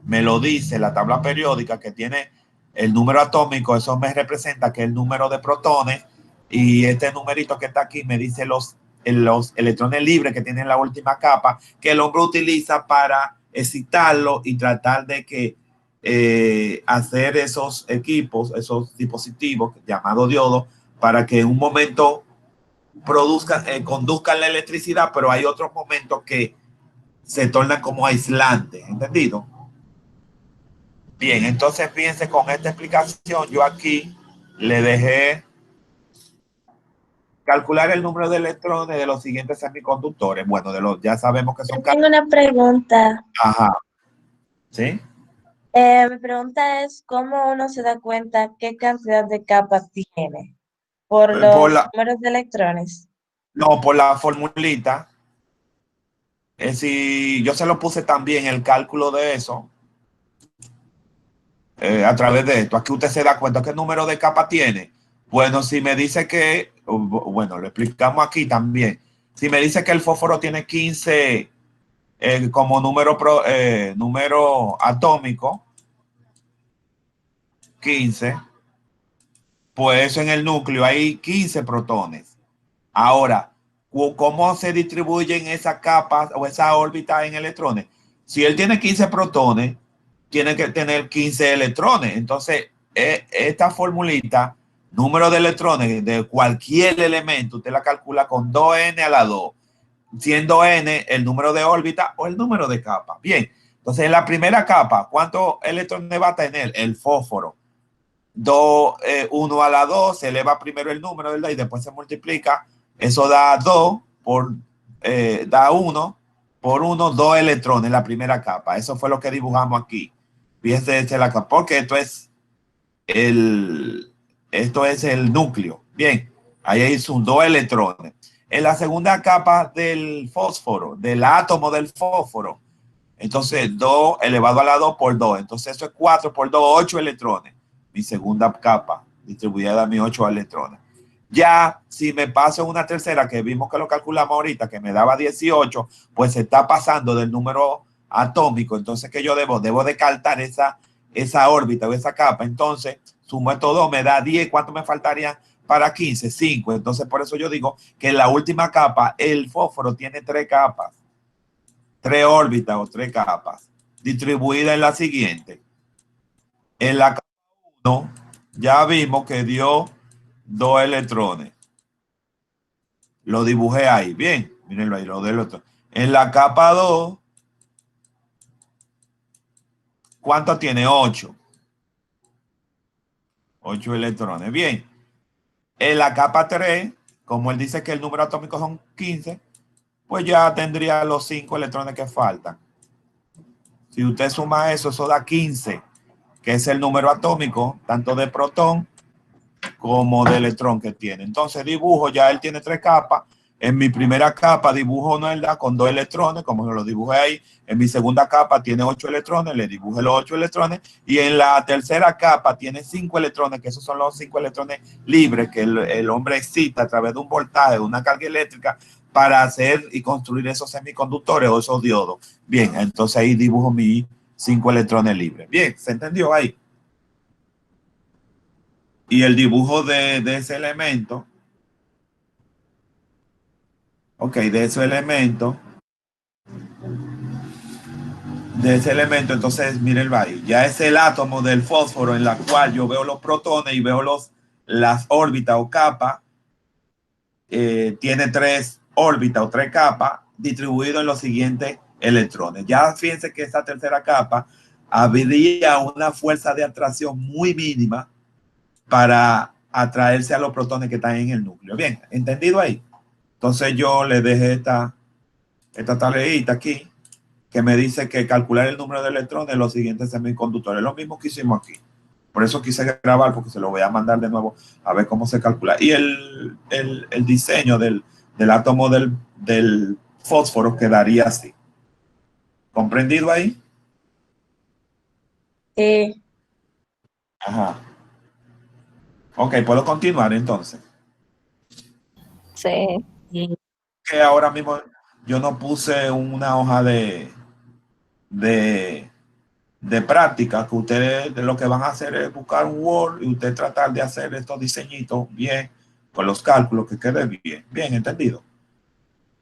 me lo dice la tabla periódica que tiene el número atómico, eso me representa que es el número de protones, y este numerito que está aquí me dice los electrones libres que tienen la última capa, que el hombre utiliza para excitarlo y tratar de que hacer esos equipos, esos dispositivos llamados diodos, para que en un momento produzcan, conduzcan la electricidad, pero hay otros momentos que se tornan como aislantes, ¿entendido? Bien, entonces fíjense, con esta explicación yo aquí le dejé calcular el número de electrones de los siguientes semiconductores. Bueno, ya sabemos que son... Tengo una pregunta. Ajá. ¿Sí? Mi pregunta es, ¿cómo uno se da cuenta qué cantidad de capas tiene? ¿Por los números de electrones? No, por la formulita. Si yo se lo puse también el cálculo de eso. A través de esto, aquí usted se da cuenta qué número de capa tiene. Bueno, si me dice que, bueno, lo explicamos aquí también. Si me dice que el fósforo tiene 15 como número atómico, 15, pues en el núcleo hay 15 protones. Ahora, ¿cómo se distribuyen esas capas o esas órbitas en electrones? Si él tiene 15 protones, tiene que tener 15 electrones. Entonces, esta formulita, número de electrones de cualquier elemento, usted la calcula con 2n a la 2, siendo n el número de órbita o el número de capas. Bien, entonces en la primera capa, ¿cuántos electrones va a tener? El fósforo. 1 a la 2, se eleva primero el número, ¿verdad? Y después se multiplica. Eso da 2 da 1 por 1, 2 electrones en la primera capa. Eso fue lo que dibujamos aquí. Fíjense, esta es la capa, porque esto es el núcleo. Bien, ahí son 2 electrones. En la segunda capa del fósforo, del átomo del fósforo, entonces 2 elevado a la 2 por 2. Entonces eso es 4 por 2, 8 electrones. Mi segunda capa, distribuida a mis 8 electrones. Ya, si me paso una tercera, que vimos que lo calculamos ahorita, que me daba 18, pues se está pasando del número atómico. Entonces, ¿qué yo debo? Debo descartar esa órbita o esa capa. Entonces, sumo estos 2, me da 10. ¿Cuánto me faltaría para 15? 5. Entonces, por eso yo digo que en la última capa, el fósforo tiene 3 capas, 3 órbitas o 3 capas, distribuidas en la siguiente. En la capa 1, ya vimos que dio 2 electrones. Lo dibujé ahí. Bien, mírenlo ahí, lo del otro. En la capa 2, ¿cuánto tiene? 8. 8 electrones. Bien. En la capa 3, como él dice que el número atómico son 15, pues ya tendría los 5 electrones que faltan. Si usted suma eso da 15, que es el número atómico, tanto de protón como de electrón que tiene. Entonces dibujo, ya él tiene 3 capas. En mi primera capa dibujo una con 2 electrones, como lo dibujé ahí. En mi segunda capa tiene 8 electrones, le dibujé los 8 electrones. Y en la tercera capa tiene 5 electrones, que esos son los 5 electrones libres que el hombre excita a través de un voltaje, de una carga eléctrica, para hacer y construir esos semiconductores o esos diodos. Bien, entonces ahí dibujo mis 5 electrones libres. Bien, ¿se entendió ahí? Y el dibujo de ese elemento, de ese elemento, entonces miren ahí, ya es el átomo del fósforo en la cual yo veo los protones y veo las órbitas o capas. Tiene 3 órbitas o 3 capas distribuidas en los siguientes electrones. Ya fíjense que esta tercera capa habría una fuerza de atracción muy mínima para atraerse a los protones que están en el núcleo. Bien, ¿entendido ahí? Entonces yo le dejé esta tareita aquí que me dice que calcular el número de electrones de los siguientes semiconductores. Lo mismo que hicimos aquí. Por eso quise grabar, porque se lo voy a mandar de nuevo a ver cómo se calcula. Y el diseño del del átomo del fósforo quedaría así. ¿Comprendido ahí? Sí, Ajá. Ok, puedo continuar entonces. Sí. sí. Que ahora mismo yo no puse una hoja de, de práctica, que ustedes lo que van a hacer es buscar un Word y usted tratar de hacer estos diseñitos bien, con los cálculos que quede bien, bien entendido.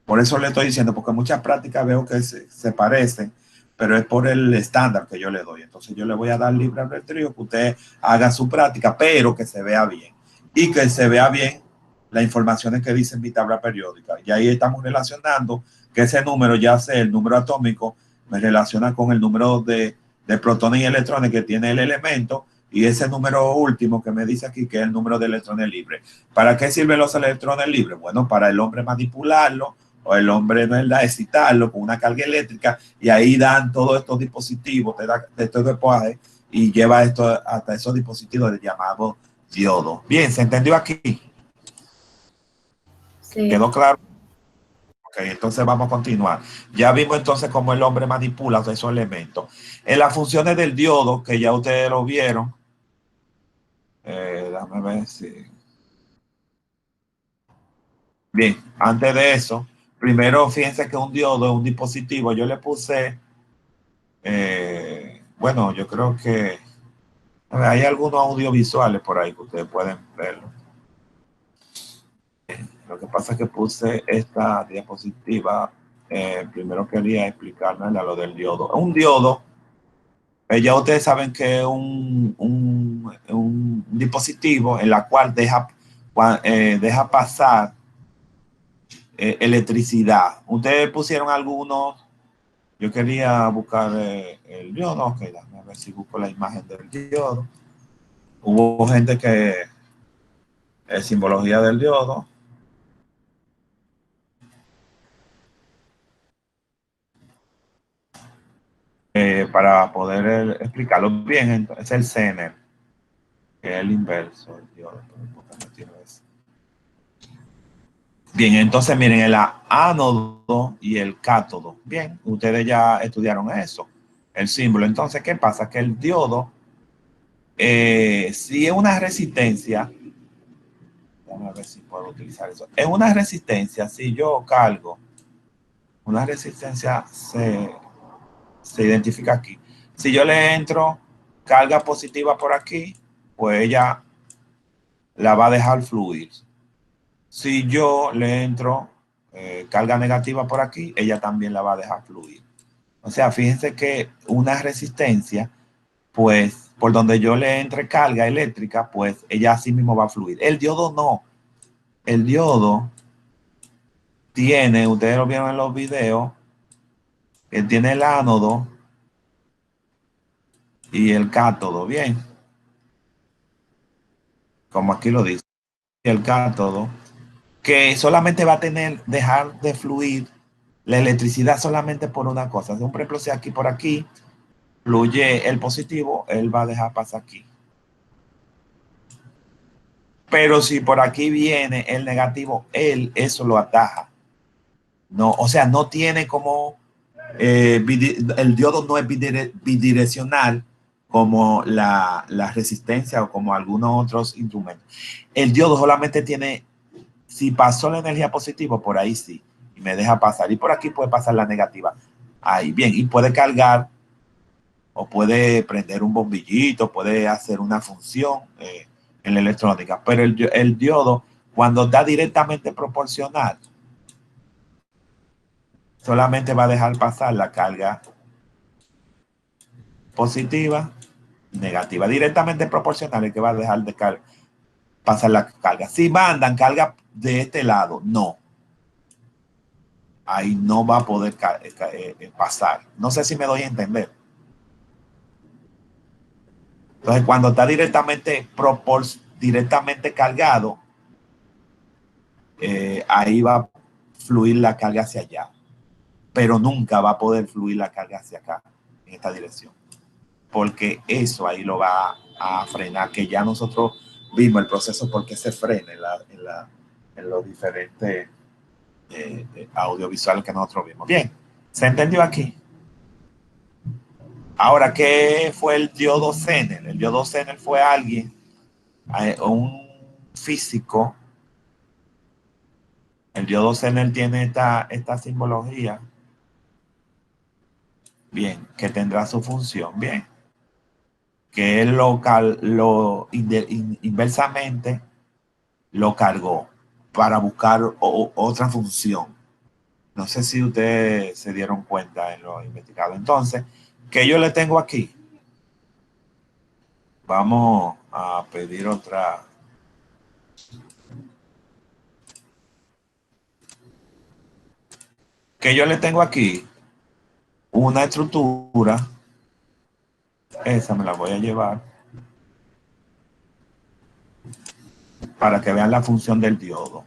Por eso le estoy diciendo, porque muchas prácticas veo que se parecen, pero es por el estándar que yo le doy. Entonces yo le voy a dar libre albedrío que usted haga su práctica, pero que se vea bien. Y que se vea bien las informaciones que dice en mi tabla periódica. Y ahí estamos relacionando que ese número, ya sea el número atómico, me relaciona con el número de protones y electrones que tiene el elemento, y ese número último que me dice aquí, que es el número de electrones libres. ¿Para qué sirven los electrones libres? Bueno, para el hombre manipularlo, o el hombre, ¿verdad?, excitarlo con una carga eléctrica, y ahí dan todos estos dispositivos de estos después, y lleva esto hasta esos dispositivos llamados diodos. Bien, ¿se entendió aquí? Sí. ¿Quedó claro? Ok, entonces vamos a continuar. Ya vimos entonces cómo el hombre manipula esos elementos. En las funciones del diodo, que ya ustedes lo vieron, déjame ver si... Bien, antes de eso, primero fíjense que un diodo es un dispositivo. Yo le puse, bueno, yo creo que hay algunos audiovisuales por ahí que ustedes pueden verlo. Lo que pasa es que puse esta diapositiva. Primero quería explicarles lo del diodo. Un diodo, ya ustedes saben que es un dispositivo en la cual deja pasar electricidad. Ustedes pusieron algunos. Yo quería buscar el diodo. Ok, a ver si busco la imagen del diodo. Hubo gente que simbología del diodo. Para poder explicarlo bien, es el Zener, que es el inverso del diodo. Bien, entonces miren, el ánodo y el cátodo. Bien, ustedes ya estudiaron eso, el símbolo. Entonces, ¿qué pasa? Que el diodo, si es una resistencia, vamos a ver si puedo utilizar eso. Es una resistencia, si yo cargo, una resistencia se identifica aquí. Si yo le entro carga positiva por aquí, pues ella la va a dejar fluir. Si yo le entro carga negativa por aquí, ella también la va a dejar fluir. O sea, fíjense que una resistencia, pues por donde yo le entre carga eléctrica, pues ella así mismo va a fluir. El diodo no. El diodo tiene, ustedes lo vieron en los videos, que tiene el ánodo y el cátodo, bien, como aquí lo dice, el cátodo, que solamente va a dejar de fluir la electricidad solamente por una cosa. Por ejemplo, si aquí por aquí fluye el positivo, él va a dejar pasar aquí. Pero si por aquí viene el negativo, él eso lo ataja. No, o sea, no tiene como el diodo no es bidireccional como la resistencia o como algunos otros instrumentos. El diodo solamente tiene, si pasó la energía positiva, por ahí sí, y me deja pasar. Y por aquí puede pasar la negativa. Ahí, bien, y puede cargar o puede prender un bombillito, puede hacer una función en la electrónica. Pero el diodo, cuando está directamente proporcional, solamente va a dejar pasar la carga positiva, negativa. Directamente proporcional es que va a dejar de pasar la carga. Si mandan carga de este lado, no. Ahí no va a poder pasar. No sé si me doy a entender. Entonces, cuando está directamente cargado, ahí va a fluir la carga hacia allá. Pero nunca va a poder fluir la carga hacia acá, en esta dirección. Porque eso ahí lo va a frenar, que ya nosotros vimos el proceso porque se frena en los diferentes audiovisual que nosotros vimos. Bien, ¿se entendió aquí? Ahora, ¿qué fue el diodo Zener? El diodo Zener fue alguien, un físico. El diodo Zener tiene esta simbología, bien, que tendrá su función, bien, que él inversamente lo cargó para buscar otra función. No sé si ustedes se dieron cuenta en lo investigado. Entonces, ¿qué yo le tengo aquí? Vamos a pedir otra. ¿Qué yo le tengo aquí? Una estructura. Esa me la voy a llevar para que vean la función del diodo.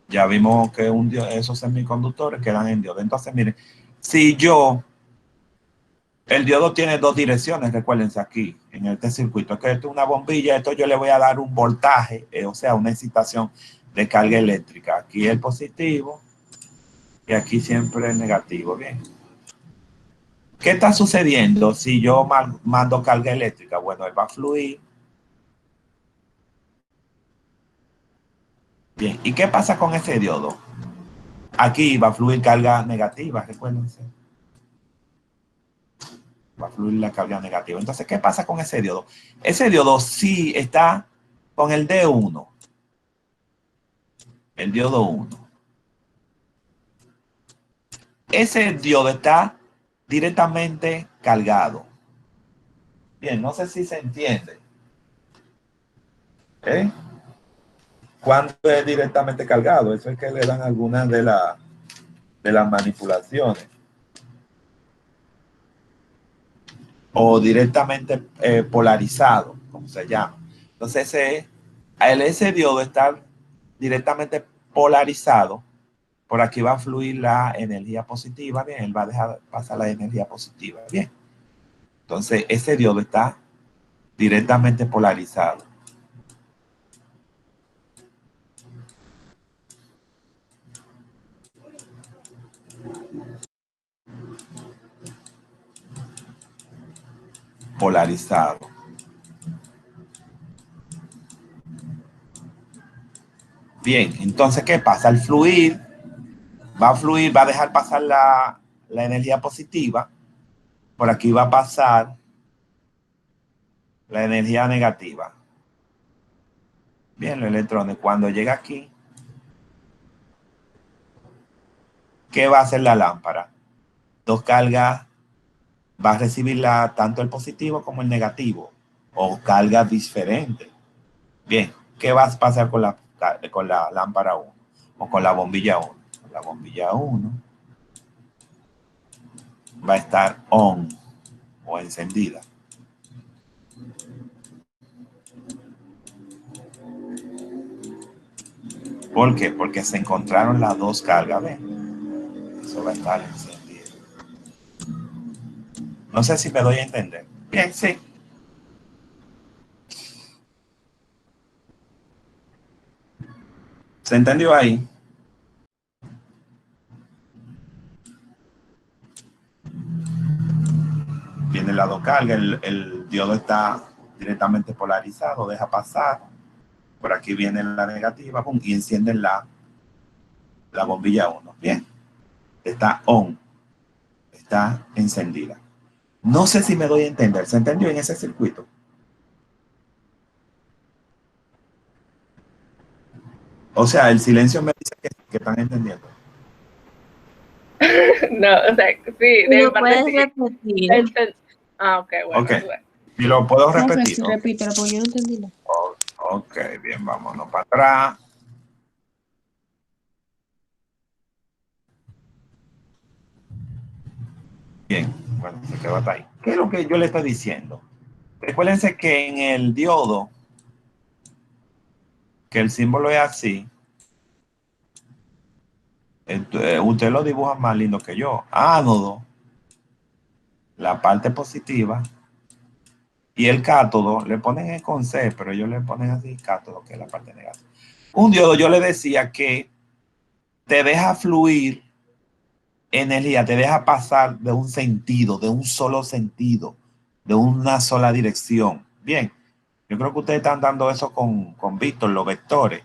Ya vimos que esos semiconductores quedan en diodo. Entonces, miren, si el diodo tiene dos direcciones, recuérdense aquí, en este circuito, que esto es una bombilla, esto yo le voy a dar un voltaje, o sea, una excitación de carga eléctrica. Aquí el positivo y aquí siempre el negativo, bien. ¿Qué está sucediendo si yo mando carga eléctrica? Bueno, él va a fluir. Bien, ¿y qué pasa con ese diodo? Aquí va a fluir carga negativa, recuérdense. Va a fluir la carga negativa. Entonces, ¿qué pasa con ese diodo? Ese diodo sí está con el D1. El diodo 1. Ese diodo está directamente cargado. Bien, no sé si se entiende. ¿Cuándo es directamente cargado? Eso es que le dan algunas de las manipulaciones. O directamente polarizado, como se llama. Entonces, ese diodo está directamente polarizado. Por aquí va a fluir la energía positiva. Bien, él va a dejar pasar la energía positiva. Bien. Entonces, ese diodo está directamente polarizado. Polarizado. Bien, entonces, ¿qué pasa? Al fluir, va a dejar pasar la energía positiva. Por aquí va a pasar la energía negativa. Bien, los electrones, cuando llega aquí, ¿qué va a hacer la lámpara? Dos cargas, va a recibir tanto el positivo como el negativo, o cargas diferentes. Bien, ¿qué va a pasar con la lámpara 1? O con la bombilla 1. La bombilla 1 va a estar on o encendida. ¿Por qué? Porque se encontraron las dos cargas. ¿Ven? Eso va a estar encendido. No sé si me doy a entender. Bien, sí. ¿Se entendió ahí? Viene la dos cargas, el diodo está directamente polarizado, deja pasar. Por aquí viene la negativa, pum, y encienden la bombilla 1. Bien, está on, está encendida. No sé si me doy a entender. ¿Se entendió en ese circuito? O sea, el silencio me dice que están entendiendo. No, o sea, sí, de ¿Lo parte puedes sí. repetir? Ok, bueno. Ok, y lo puedo repetir. Profe, repítelo, porque yo no entendí nada. Ok, bien, vámonos para atrás. Bien, bueno, se quedó hasta ahí. ¿Qué es lo que yo le estoy diciendo? Recuérdense que en el diodo, que el símbolo es así, usted lo dibuja más lindo que yo. Ánodo, la parte positiva, y el cátodo, le ponen con C, pero ellos le ponen así cátodo, que es la parte negativa. Un diodo, yo le decía que te deja fluir energía, te deja pasar de un sentido, de un solo sentido, de una sola dirección. Bien, yo creo que ustedes están dando eso con Víctor, los vectores,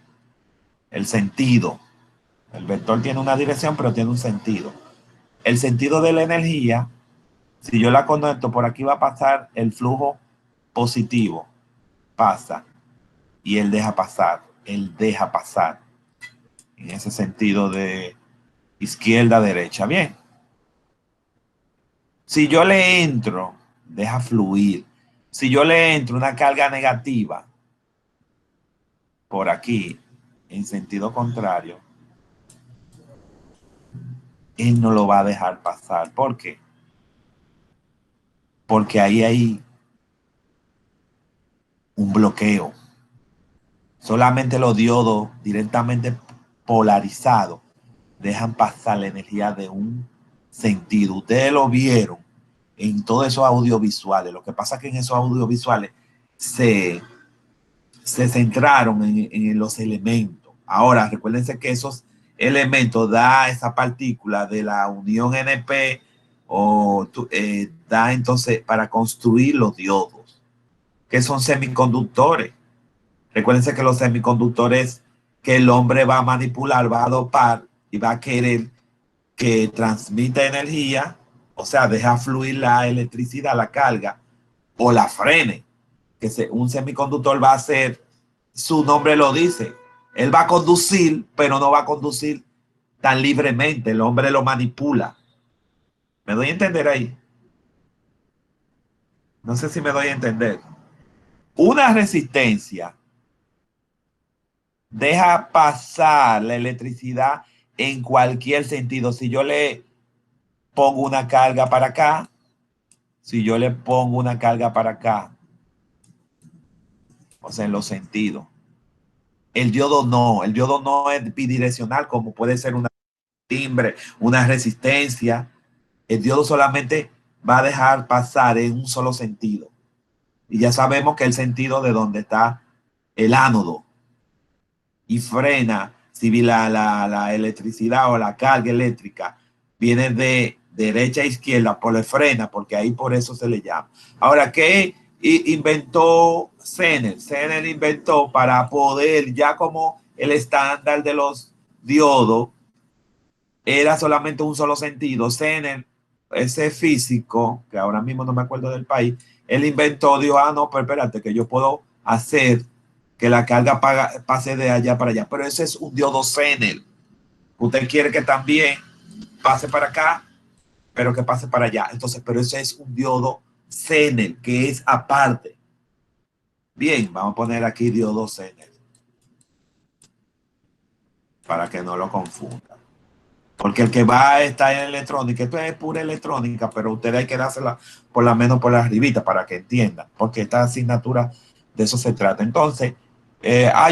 el sentido. El vector tiene una dirección, pero tiene un sentido. El sentido de la energía, si yo la conecto, por aquí va a pasar el flujo positivo, pasa, y él deja pasar, en ese sentido de izquierda a derecha. Bien, si yo le entro, deja fluir. Si yo le entro una carga negativa por aquí, en sentido contrario, él no lo va a dejar pasar. ¿Por qué? Porque ahí hay un bloqueo. Solamente los diodos directamente polarizados dejan pasar la energía de un sentido. Ustedes lo vieron en todos esos audiovisuales. Lo que pasa es que en esos audiovisuales se centraron en los elementos. Ahora, recuérdense que esos elementos da esa partícula de la unión NP o da entonces para construir los diodos, que son semiconductores. Recuérdense que los semiconductores que el hombre va a manipular, va a dopar y va a querer que transmita energía, o sea, deja fluir la electricidad, la carga, o la frene. Un semiconductor va a ser, su nombre lo dice, él va a conducir, pero no va a conducir tan libremente, el hombre lo manipula. ¿Me doy a entender ahí? No sé si me doy a entender. Una resistencia deja pasar la electricidad en cualquier sentido. Si yo le pongo una carga para acá, si yo le pongo una carga para acá, o sea, en los sentidos. El diodo no es bidireccional como puede ser una timbre, una resistencia. El diodo solamente va a dejar pasar en un solo sentido. Y ya sabemos que el sentido de donde está el ánodo y frena si la electricidad o la carga eléctrica viene de derecha a izquierda, pues le frena, porque ahí por eso se le llama. Ahora, ¿qué inventó Zener? Zener inventó para poder, ya como el estándar de los diodos era solamente un solo sentido, Zener, ese físico, que ahora mismo no me acuerdo del país, él inventó, dijo, no, pero espérate, que yo puedo hacer que la carga pase de allá para allá, pero ese es un diodo Zener. Usted quiere que también pase para acá, pero que pase para allá. Entonces, pero ese es un diodo Zener, que es aparte. Bien, vamos a poner aquí diodo Zener, para que no lo confunda. Porque el que va a estar en electrónica, esto es pura electrónica, pero ustedes hay que dársela por lo menos por la arribita para que entiendan, porque esta asignatura de eso se trata. Entonces,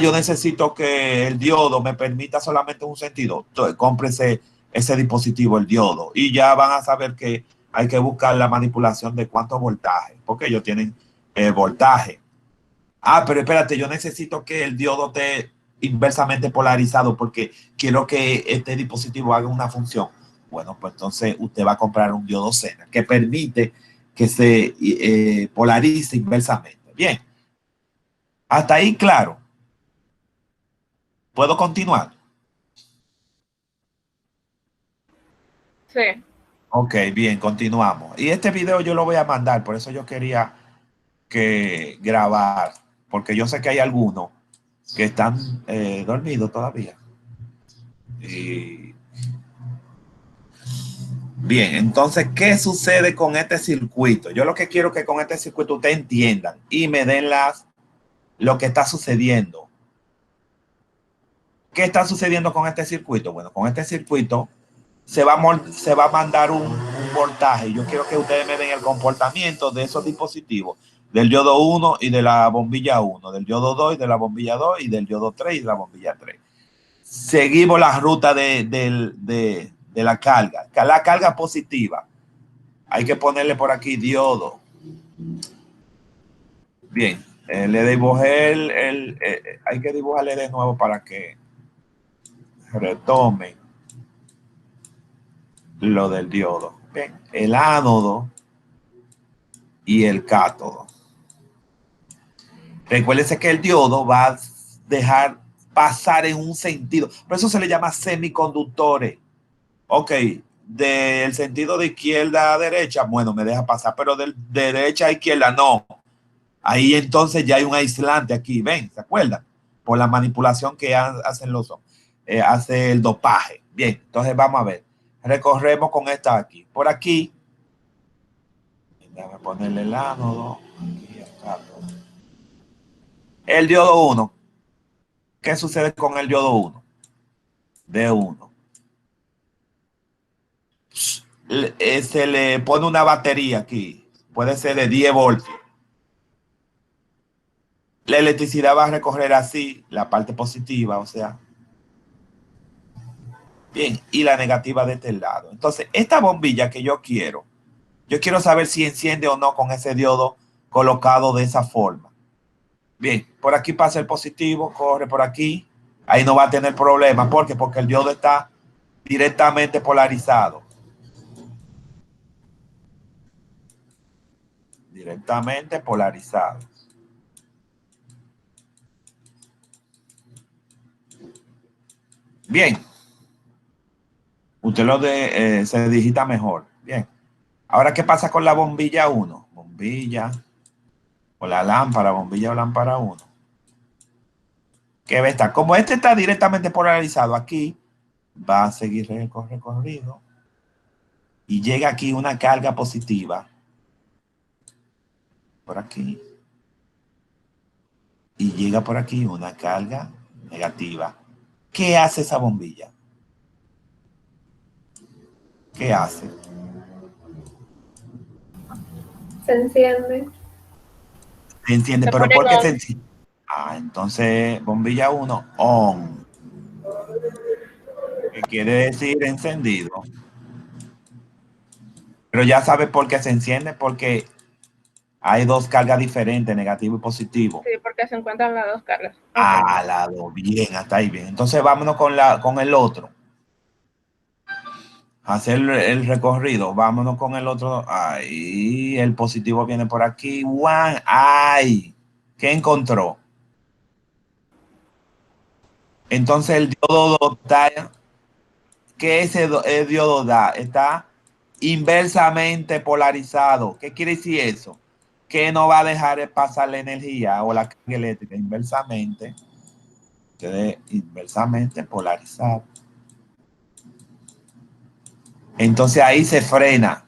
yo necesito que el diodo me permita solamente un sentido. Entonces, cómprese ese dispositivo, el diodo, y ya van a saber que hay que buscar la manipulación de cuántos voltajes, porque ellos tienen voltaje. Pero espérate, yo necesito que el diodo esté inversamente polarizado porque quiero que este dispositivo haga una función. Bueno, pues entonces usted va a comprar un diodo Zener que permite que se polarice inversamente. Bien, hasta ahí claro. ¿Puedo continuar? Sí. Ok, bien, continuamos. Y este video yo lo voy a mandar, por eso yo quería que grabar, porque yo sé que hay algunos que están dormidos todavía. Y bien, entonces, ¿qué sucede con este circuito? Yo lo que quiero que con este circuito ustedes entiendan y me den lo que está sucediendo. ¿Qué está sucediendo con este circuito? Bueno, con este circuito se va a mandar un voltaje. Yo quiero que ustedes me den el comportamiento de esos dispositivos, del diodo 1 y de la bombilla 1, del diodo 2 y de la bombilla 2 y del diodo 3 y de la bombilla 3. Seguimos la ruta de la carga. La carga positiva. Hay que ponerle por aquí diodo. Bien, le dibujé hay que dibujarle de nuevo para que retome. lo del diodo. Bien, el ánodo y el cátodo. Recuérdense que el diodo va a dejar pasar en un sentido. Por eso se le llama semiconductores. Ok, del sentido de izquierda a derecha, bueno, me deja pasar, pero de derecha a izquierda no. Ahí entonces ya hay un aislante aquí, ven, ¿se acuerdan? Por la manipulación que hacen hace el dopaje. Bien, entonces vamos a ver. Recorremos con esta aquí. Por aquí, déjame ponerle el ánodo. Aquí, acá. El diodo 1. ¿Qué sucede con el diodo 1? D1. Se le pone una batería aquí. Puede ser de 10 voltios. La electricidad va a recorrer así la parte positiva, o sea. Bien, y la negativa de este lado. Entonces, esta bombilla que yo quiero saber si enciende o no con ese diodo colocado de esa forma. Bien, por aquí pasa el positivo, corre por aquí. Ahí no va a tener problema. ¿Por qué? Porque el diodo está directamente polarizado. Directamente polarizado. Bien. Usted se digita mejor. Bien. Ahora, ¿qué pasa con la bombilla 1? Bombilla o la lámpara, bombilla o lámpara 1. Que va a estar, como este está directamente polarizado aquí, va a seguir el recorrido y llega aquí una carga positiva por aquí y llega por aquí una carga negativa. ¿Qué hace esa bombilla? ¿Qué hace? Se enciende. Se enciende, Se pero pone ¿por qué on. se enciende? Entonces bombilla 1 on. ¿Qué quiere decir encendido? Pero ya sabe por qué se enciende, porque hay dos cargas diferentes, negativo y positivo. Sí, porque se encuentran las dos cargas. Lado, bien, hasta ahí bien. Entonces vámonos con el otro. Hacer el recorrido. Vámonos con el otro. Ahí, el positivo viene por aquí. One. Ay, ¿qué encontró? Entonces el diodo da. ¿Qué el diodo da? Está inversamente polarizado. ¿Qué quiere decir eso? Que no va a dejar pasar la energía o la carga eléctrica inversamente. Inversamente polarizado. Entonces ahí se frena.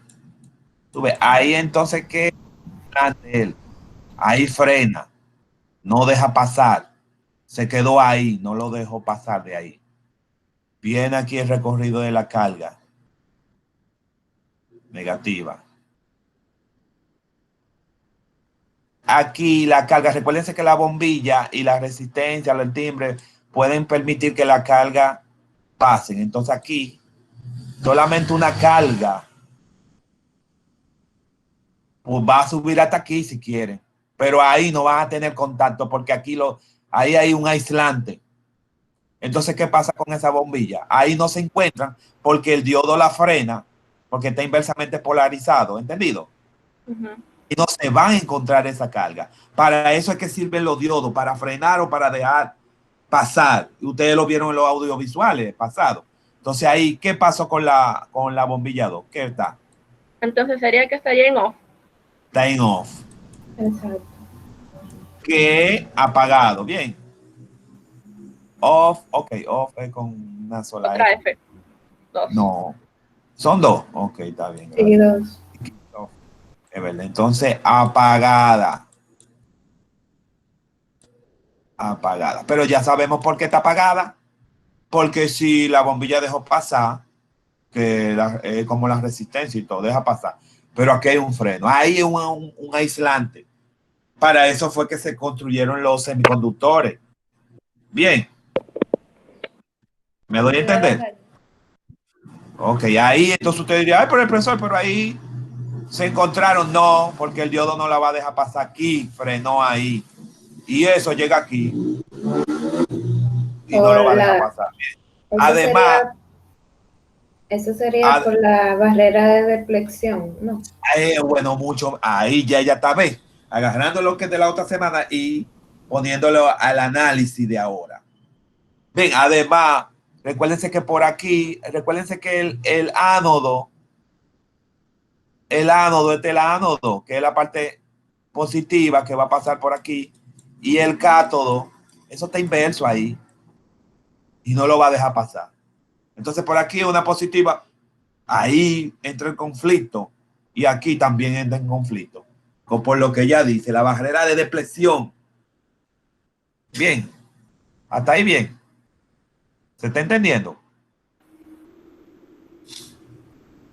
¿Tú ves? Ahí entonces, ¿qué? Ahí frena. No deja pasar. Se quedó ahí. No lo dejó pasar de ahí. Viene aquí el recorrido de la carga. Negativa. Aquí la carga. Recuérdense que la bombilla y la resistencia, el timbre, pueden permitir que la carga pasen. Entonces aquí, solamente una carga pues va a subir hasta aquí si quieren, pero ahí no van a tener contacto porque aquí ahí hay un aislante. Entonces, ¿qué pasa con esa bombilla? Ahí no se encuentran porque el diodo la frena, porque está inversamente polarizado, ¿entendido? Y no se van a encontrar esa carga. Para eso es que sirven los diodos, para frenar o para dejar pasar. Ustedes lo vieron en los audiovisuales pasados. Entonces ahí, ¿qué pasó con la bombilla 2? ¿Qué está? Entonces sería que estaría en off. Está en off. Exacto. Que apagado, bien. Off, ok, off es con una sola Otra F. F. Dos. No, son dos. Ok, está bien. Sí, dos. Es verdad. Entonces, apagada. Apagada. Pero ya sabemos por qué está apagada. Porque si la bombilla dejó pasar, que como la resistencia y todo, deja pasar. Pero aquí hay un freno. Ahí hay un aislante. Para eso fue que se construyeron los semiconductores. Bien. ¿Me doy a entender? Ok, ahí entonces usted diría, ay, pero el profesor, pero ahí se encontraron. No, porque el diodo no la va a dejar pasar aquí, frenó ahí. Y eso llega aquí y no lo va a dejar pasar. Además, Eso sería por la barrera de deflexión, ¿no? Bueno, mucho. Ahí ya está, ve, agarrando lo que es de la otra semana y poniéndolo al análisis de ahora. Ven, además, recuérdense que por aquí, recuérdense que el ánodo, este es el ánodo, que es la parte positiva que va a pasar por aquí, y el cátodo, eso está inverso ahí, y no lo va a dejar pasar. Entonces, por aquí una positiva, ahí entra en conflicto, y aquí también entra en conflicto, por lo que ella dice, la barrera de deflexión. Bien, hasta ahí bien. ¿Se está entendiendo?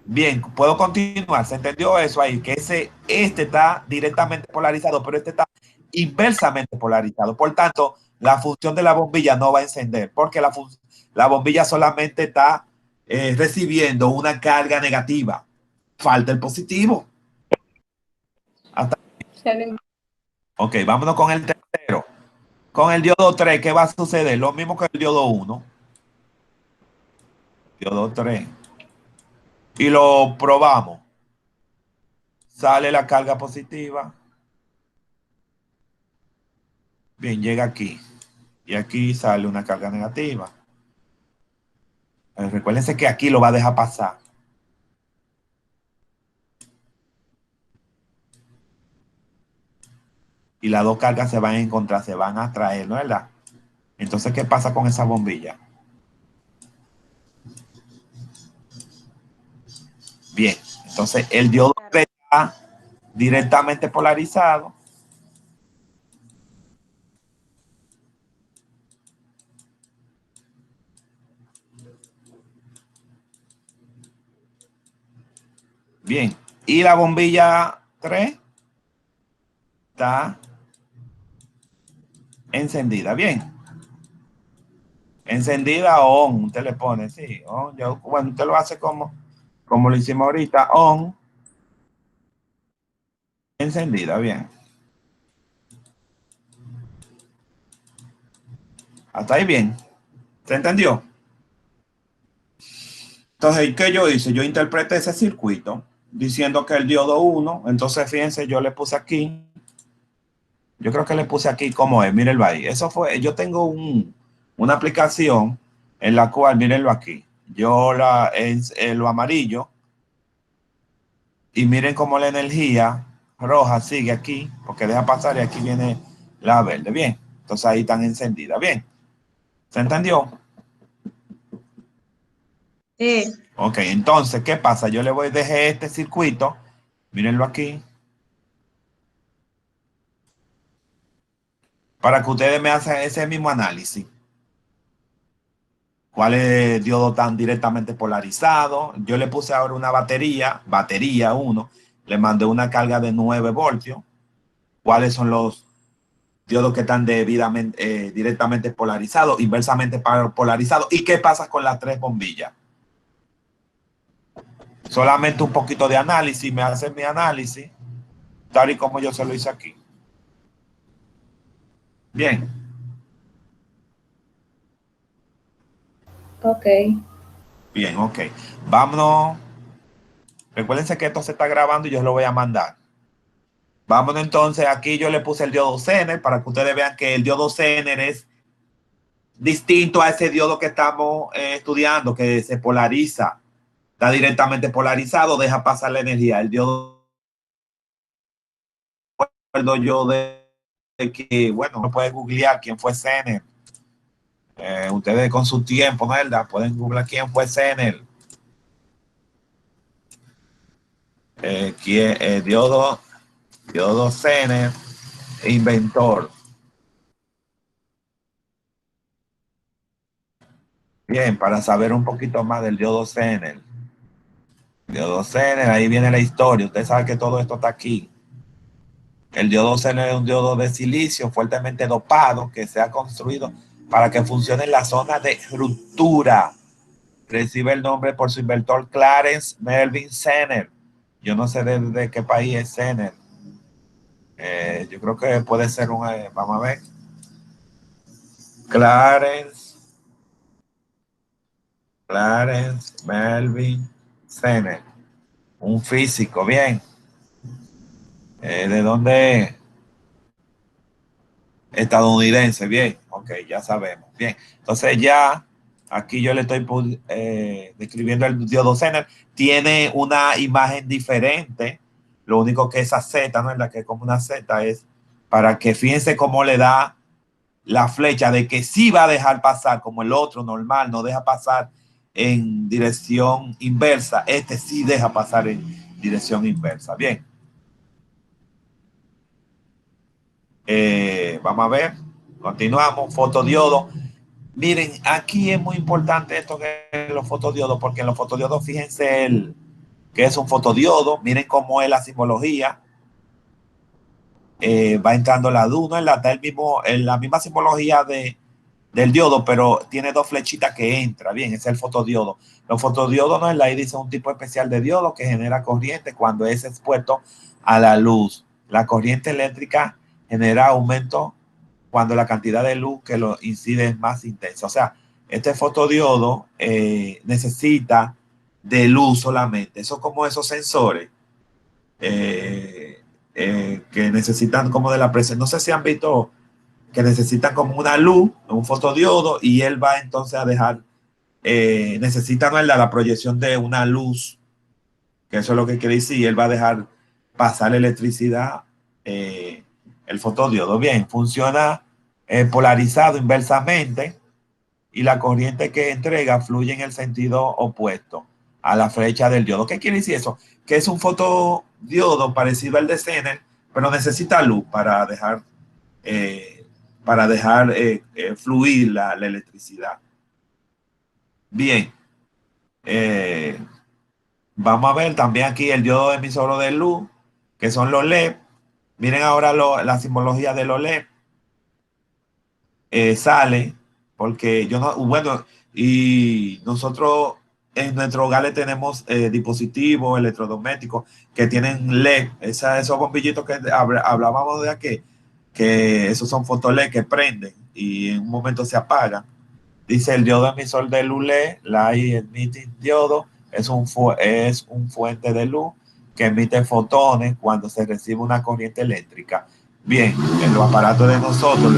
Bien, puedo continuar. ¿Se entendió eso ahí? Que este está directamente polarizado, pero este está inversamente polarizado. Por tanto, la función de la bombilla no va a encender, porque la bombilla solamente está recibiendo una carga negativa. Falta el positivo. Ok, vámonos con el tercero. Con el diodo 3, ¿qué va a suceder? Lo mismo que el diodo 1. Diodo 3. Y lo probamos. Sale la carga positiva. Bien, llega aquí. Y aquí sale una carga negativa. Recuérdense que aquí lo va a dejar pasar. Y las dos cargas se van a encontrar, se van a atraer, ¿no es verdad? Entonces, ¿qué pasa con esa bombilla? Bien, entonces el diodo está directamente polarizado. Bien, y la bombilla 3 está encendida. Bien, encendida on, usted le pone, sí, on. Bueno, usted lo hace como lo hicimos ahorita, on, encendida, bien. Hasta ahí bien. ¿Se entendió? Entonces, ¿qué yo hice? Yo interpreté ese circuito diciendo que el diodo 1, entonces fíjense, yo le puse aquí, yo creo que le puse aquí como es, mírenlo ahí. Eso fue, yo tengo una aplicación en la cual, mírenlo aquí, yo en lo amarillo, y miren cómo la energía roja sigue aquí, porque deja pasar y aquí viene la verde, bien. Entonces ahí están encendidas, bien. ¿Se entendió? Sí. Ok, entonces, ¿qué pasa? Yo le voy a dejar este circuito, mírenlo aquí, para que ustedes me hagan ese mismo análisis. ¿Cuál es el diodo tan directamente polarizado? Yo le puse ahora una batería 1, le mandé una carga de 9 voltios. ¿Cuáles son los diodos que están directamente polarizados, inversamente polarizados? ¿Y qué pasa con las tres bombillas? Solamente un poquito de análisis, me hace mi análisis, tal y como yo se lo hice aquí. Bien. Ok. Bien, ok. Vámonos. Recuérdense que esto se está grabando y yo lo voy a mandar. Vámonos entonces, aquí yo le puse el diodo Zener para que ustedes vean que el diodo Zener es distinto a ese diodo que estamos estudiando, que se polariza, está directamente polarizado, deja pasar la energía. El diodo, recuerdo yo de que, bueno, no puede googlear quién fue Zener. Ustedes con su tiempo, ¿no es verdad? Pueden googlear quién fue Zener. Diodo Zener, inventor. Bien, para saber un poquito más del diodo Zener. Diodo Zener, ahí viene la historia. Usted sabe que todo esto está aquí. El diodo Zener es un diodo de silicio fuertemente dopado que se ha construido para que funcione en la zona de ruptura. Recibe el nombre por su inventor Clarence Melvin Zener. Yo no sé de qué país es Zener. Yo creo que puede ser vamos a ver. Clarence Clarence Melvin Zener, un físico, bien. ¿De dónde? Estadounidense, bien. Ok, ya sabemos, bien. Entonces ya aquí yo le estoy describiendo el diodo Zener. Tiene una imagen diferente. Lo único que esa Z, ¿no? En la que es como una Z es para que fíjense cómo le da la flecha de que sí va a dejar pasar, como el otro normal, no deja pasar en dirección inversa. Este sí deja pasar en dirección inversa. Bien. Vamos a ver. Continuamos. Fotodiodo. Miren, aquí es muy importante esto que los fotodiodos, porque en los fotodiodos, fíjense que es un fotodiodo. Miren cómo es la simbología. Va entrando la luz, ¿no? En la misma simbología del diodo, pero tiene dos flechitas que entra. Bien, ese es el fotodiodo. Los fotodiodos, ¿no? En la dice un tipo especial de diodo que genera corriente cuando es expuesto a la luz. La corriente eléctrica genera aumento cuando la cantidad de luz que lo incide es más intensa. O sea, este fotodiodo necesita de luz solamente. Eso como esos sensores que necesitan como de la presión. No sé si han visto que necesitan como una luz, un fotodiodo, y él va entonces a dejar, necesitan la proyección de una luz, que eso es lo que quiere decir, él va a dejar pasar electricidad, el fotodiodo. Bien, funciona polarizado inversamente y la corriente que entrega fluye en el sentido opuesto a la flecha del diodo. ¿Qué quiere decir eso? Que es un fotodiodo parecido al de Zener, pero necesita luz para dejar fluir la electricidad. Bien, vamos a ver también aquí el diodo emisor de luz, que son los LED. Miren ahora la simbología de los LED. Sale, porque yo no, bueno, y nosotros en nuestros hogares tenemos dispositivos electrodomésticos que tienen LED, esos bombillitos que hablábamos de aquí, que esos son foto-LED que prenden y en un momento se apagan. Dice el diodo emisor de luz LED, Light Emitting Diodo, es un fuente de luz que emite fotones cuando se recibe una corriente eléctrica. Bien, en los aparatos de nosotros,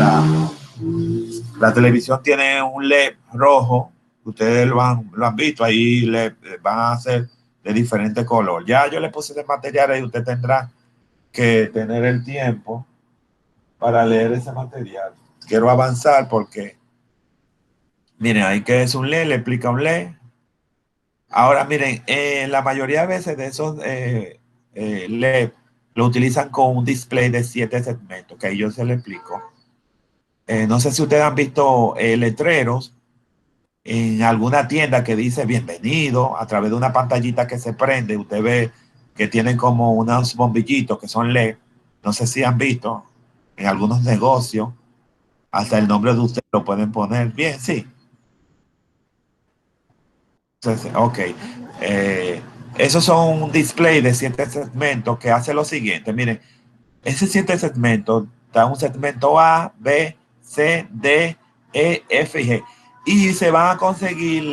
la televisión tiene un LED rojo, ustedes lo han visto, ahí le van a hacer de diferente color. Ya yo le puse de material y usted tendrá que tener el tiempo para leer ese material. Quiero avanzar porque, miren, ahí que es un LED, le explica un LED. Ahora, miren, la mayoría de veces de esos LED lo utilizan con un display de 7 segmentos, que ahí yo se lo explico. No sé si ustedes han visto letreros en alguna tienda que dice bienvenido a través de una pantallita que se prende. Usted ve que tienen como unos bombillitos que son LED. No sé si han visto en algunos negocios, hasta el nombre de usted lo pueden poner. Bien, sí. Entonces, ok. Esos son un display de 7 segmentos que hace lo siguiente. Miren, ese 7 segmentos da un segmento A, B, C, D, E, F y G. Y se van a conseguir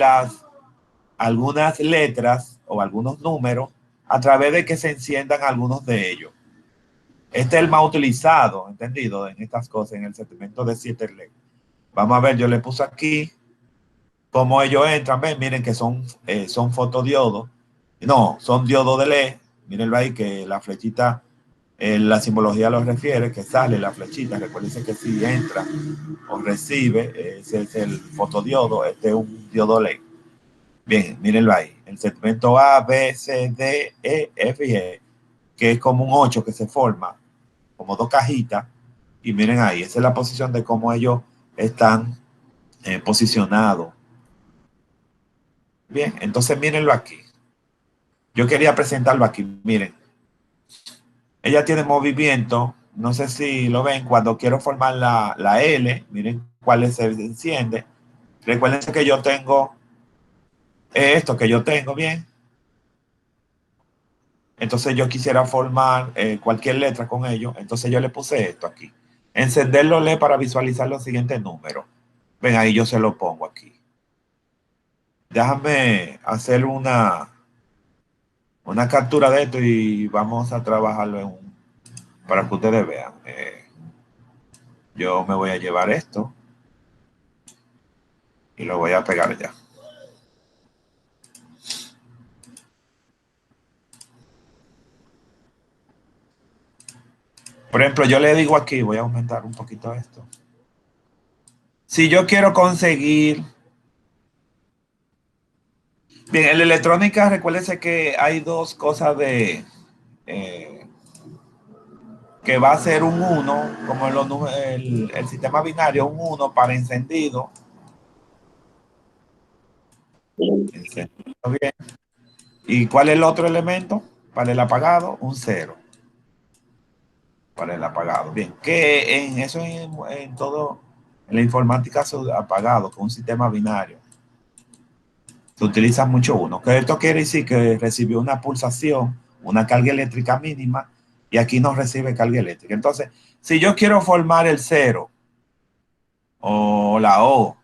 algunas letras o algunos números a través de que se enciendan algunos de ellos. Este es el más utilizado, entendido, en estas cosas, en el segmento de 7 LED. Vamos a ver, yo le puse aquí cómo ellos entran. ¿Ven? Miren que son fotodiodos. No, son diodos de LED. Mírenlo ahí que la flechita, la simbología lo refiere, que sale la flechita. Recuerden que si entra o recibe, ese es el fotodiodo. Este es un diodo LED. Bien, mírenlo ahí. El segmento A, B, C, D, E, F y G, que es como un 8 que se forma, como dos cajitas. Y miren ahí, esa es la posición de cómo ellos están posicionados. Bien, entonces mírenlo aquí. Yo quería presentarlo aquí. Miren, ella tiene movimiento. No sé si lo ven. Cuando quiero formar la L, miren cuál se enciende. Recuerden que yo tengo esto que yo tengo, bien. Entonces yo quisiera formar cualquier letra con ello. Entonces yo le puse esto aquí. Encenderlo LED para visualizar los siguientes números. Ven, ahí yo se lo pongo aquí. Déjame hacer una captura de esto y vamos a trabajarlo para que ustedes vean. Yo me voy a llevar esto y lo voy a pegar ya. Por ejemplo, yo le digo aquí, voy a aumentar un poquito esto. Si yo quiero conseguir... Bien, en la electrónica, recuérdense que hay dos cosas de... que va a ser un 1, como el sistema binario, un 1 para encendido. Encendido bien. ¿Y cuál es el otro elemento? Para el apagado, un 0. Para el apagado. Bien, que en eso en todo, en la informática apagado, con un sistema binario, se utiliza mucho 1. Que esto quiere decir que recibió una pulsación, una carga eléctrica mínima, y aquí no recibe carga eléctrica. Entonces, si yo quiero formar el 0 o la O,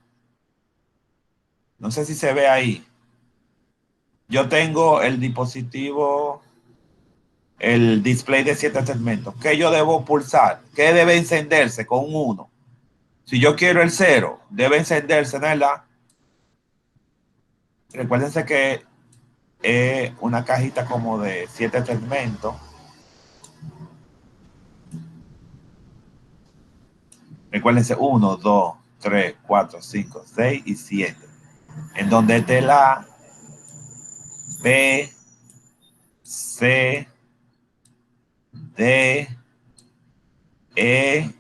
no sé si se ve ahí, yo tengo el dispositivo, el display de 7 segmentos. ¿Qué yo debo pulsar? ¿Qué debe encenderse con un 1? Si yo quiero el 0, debe encenderse, ¿verdad? Recuérdense que es una cajita como de 7 segmentos. Recuérdense 1, 2, 3, 4, 5, 6 y 7. En donde esté la B, C, D, E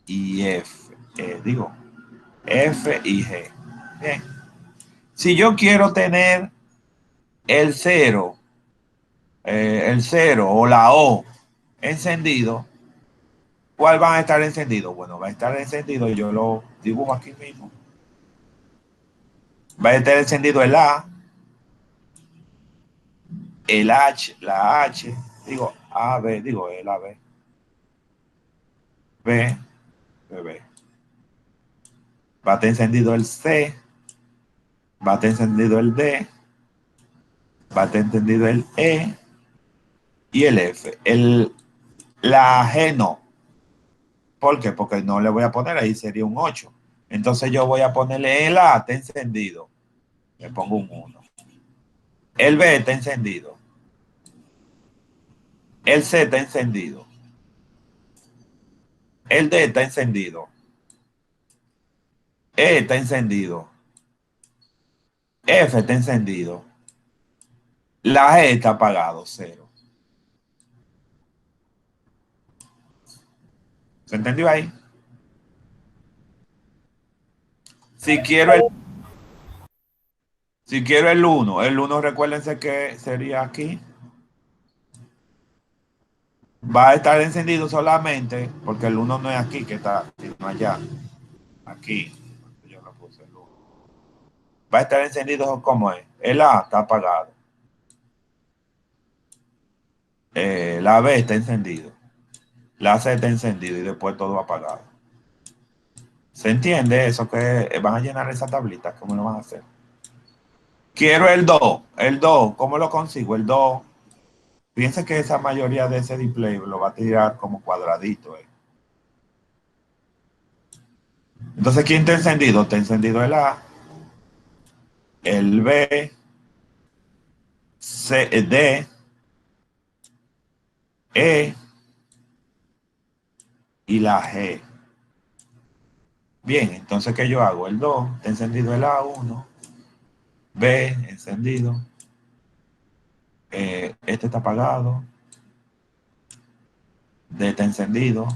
y F. F y G. Bien. Si yo quiero tener el 0, o la O encendido, ¿cuál van a estar encendido? Bueno, va a estar encendido, yo lo dibujo aquí mismo. Va a estar encendido el A, el H, la H, digo AB, digo el AB, B, B. Va a estar encendido el C, va a estar encendido el D, va a estar encendido el E y el F. La G no. ¿Por qué? Porque no le voy a poner ahí, sería un 8. Entonces yo voy a ponerle el A, está encendido. Le pongo un 1. El B está encendido. El C está encendido. El D está encendido. E está encendido. F está encendido. La G está apagado, 0. ¿Se entendió ahí? Si quiero el 1 recuérdense que sería aquí. Va a estar encendido solamente porque el 1 no es aquí que está, sino allá. Aquí. Yo lo puse el 1. Va a estar encendido como es. El A está apagado. La B está encendido. La C está encendido y después todo apagado. ¿Se entiende eso? Que van a llenar esa tablita. ¿Cómo lo van a hacer? Quiero el 2. El 2, ¿cómo lo consigo? El 2. Piense que esa mayoría de ese display lo va a tirar como cuadradito. Entonces, ¿quién está encendido? Está encendido el A, el B, C, D, E y la G. Bien, entonces, ¿qué yo hago? El 2, está encendido el A1, B, encendido, este está apagado, D está encendido,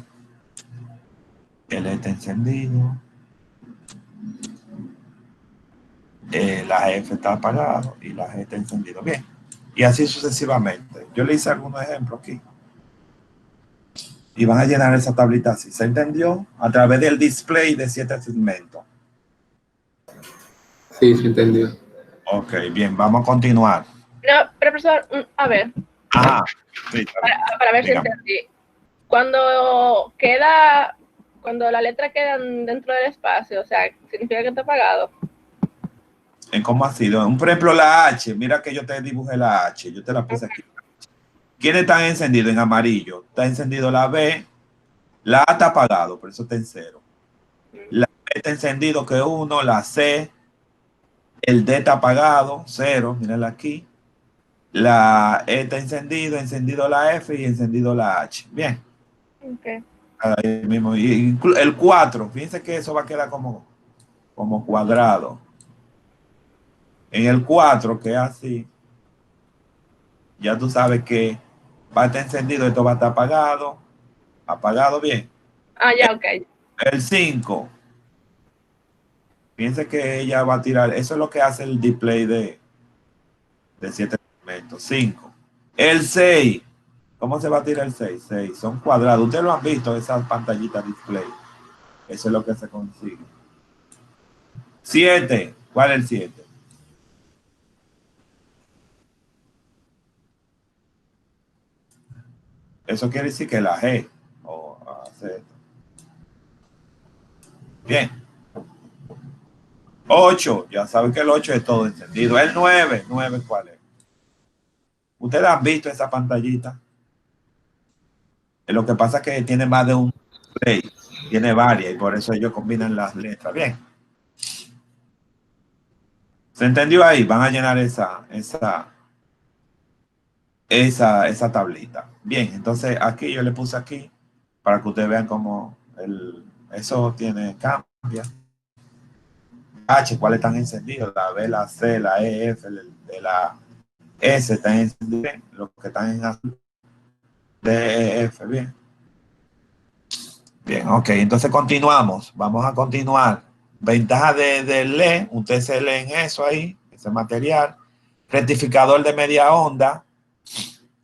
L está encendido, la F está apagado y la G está encendido. Bien, y así sucesivamente. Yo le hice algunos ejemplos aquí. Y van a llenar esa tablita así. ¿Se entendió? A través del display de 7 segmentos. Sí, se entendió. Ok, bien, vamos a continuar. No, pero profesor, a ver, Ajá, sí, para ver si dígame. entendí. Cuando la letra queda dentro del espacio, o sea, significa que está apagado. en cómo ha sido. Por ejemplo, la H, mira que yo te dibujé la H, yo te la puse aquí. ¿Quiénes están encendidos en amarillo? Está encendido la B, la A está apagado, por eso está en 0. La B está encendido que 1, la C, el D está apagado, 0, mírala aquí. La E está encendido la F y encendido la H. Bien. Ok. Ahí mismo. Y el 4, fíjense que eso va a quedar como cuadrado. En el 4, que es así, ya tú sabes que va a estar encendido, esto va a estar apagado. Apagado bien. Ah, ya, ok. El 5, fíjense que ella va a tirar, eso es lo que hace el display de 7 elementos. 5. El 6, ¿cómo se va a tirar el 6? 6, son cuadrados. Ustedes lo han visto, esas pantallitas display. Eso es lo que se consigue. 7, ¿cuál es el 7? Eso quiere decir que la G o Z. Bien. 8, ya saben que el 8 es todo encendido. El 9, ¿cuál es? Ustedes han visto esa pantallita. Lo que pasa es que tiene más de un play, tiene varias y por eso ellos combinan las letras. Bien. ¿Se entendió ahí? Van a llenar esa tablita. Bien, entonces aquí yo le puse aquí para que ustedes vean cómo eso cambia. H, ¿cuáles están encendidos? La B, la C, la E, F, la S están encendidos. Los que están en azul, D, E, F, bien. Bien, ok, entonces continuamos. Vamos a continuar. Ventaja de LED, usted se lee en eso ahí, ese material. Rectificador de media onda.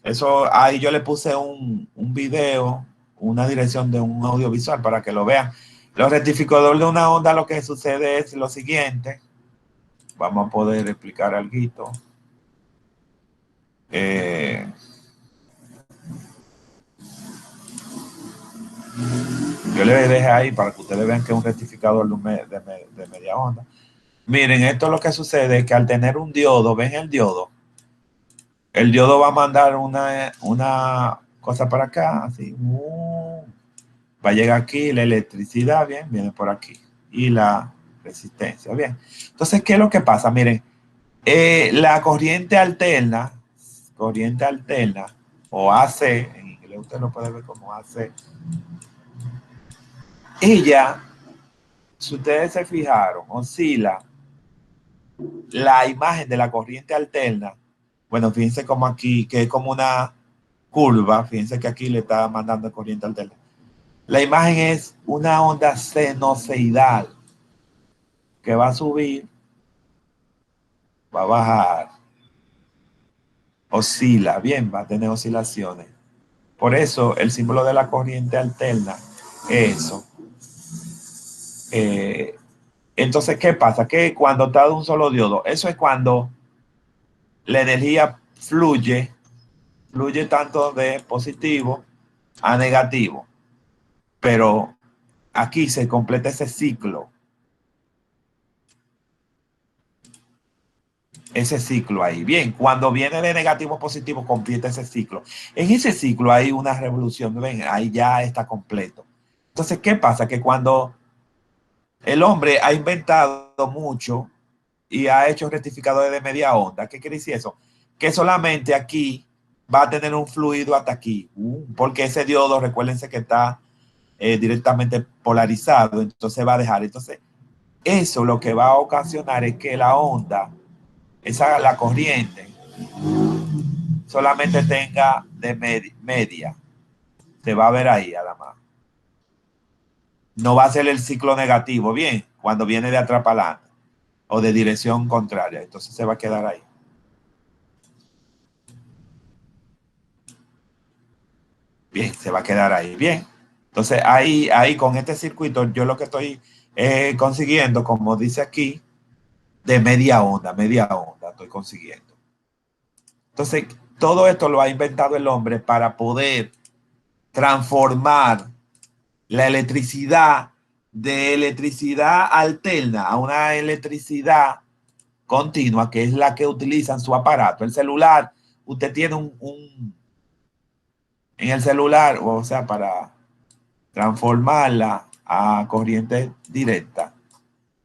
Eso ahí yo le puse un video, una dirección de un audiovisual para que lo vean. Los rectificadores de una onda, lo que sucede es lo siguiente. Vamos a poder explicar algo. Yo le dejé ahí para que ustedes vean que es un rectificador de media onda. Miren, esto lo que sucede es que al tener un diodo, ¿ven el diodo? El diodo va a mandar una cosa para acá, así. Va a llegar aquí la electricidad, bien, viene por aquí. Y la resistencia, bien. Entonces, ¿qué es lo que pasa? Miren, la corriente alterna, o AC, en inglés usted lo puede ver como AC, ella, si ustedes se fijaron, oscila la imagen de la corriente alterna. Bueno, fíjense como aquí, que es como una curva, fíjense que aquí le está mandando corriente alterna. La imagen es una onda sinusoidal que va a subir, va a bajar, oscila, bien, va a tener oscilaciones. Por eso el símbolo de la corriente alterna es eso. Entonces, ¿qué pasa? Que cuando está de un solo diodo, eso es cuando la energía fluye tanto de positivo a negativo. Pero aquí se completa ese ciclo. Ese ciclo ahí. Bien, cuando viene de negativo a positivo, completa ese ciclo. En ese ciclo hay una revolución. ¿Ven? Ahí ya está completo. Entonces, ¿qué pasa? Que cuando el hombre ha inventado mucho y ha hecho rectificadores de media onda, ¿qué quiere decir eso? Que solamente aquí va a tener un fluido hasta aquí. Porque ese diodo, recuérdense que está directamente polarizado, entonces va a dejar. Entonces, eso lo que va a ocasionar es que la onda, la corriente, solamente tenga de media. Se va a ver ahí, además. No va a ser el ciclo negativo, bien, cuando viene de atrás para adelante o de dirección contraria. Entonces se va a quedar ahí. Bien, se va a quedar ahí. Bien. Entonces ahí con este circuito yo lo que estoy consiguiendo, como dice aquí, de media onda estoy consiguiendo. Entonces, todo esto lo ha inventado el hombre para poder transformar la electricidad de electricidad alterna a una electricidad continua, que es la que utiliza en su aparato. El celular, usted tiene en el celular, o sea, para transformarla a corriente directa.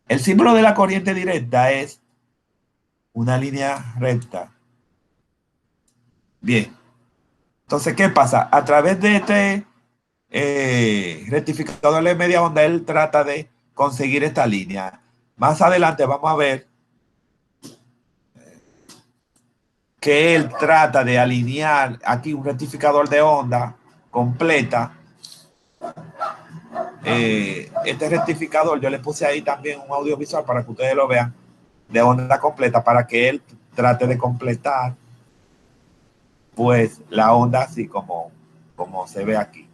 El símbolo de la corriente directa es una línea recta. Bien. Entonces, ¿qué pasa? A través de este rectificador de media onda, él trata de conseguir esta línea. Más adelante vamos a ver que él trata de alinear aquí un rectificador de onda completa. Este rectificador, yo le puse ahí también un audiovisual para que ustedes lo vean, de onda completa, para que él trate de completar pues la onda así como se ve aquí.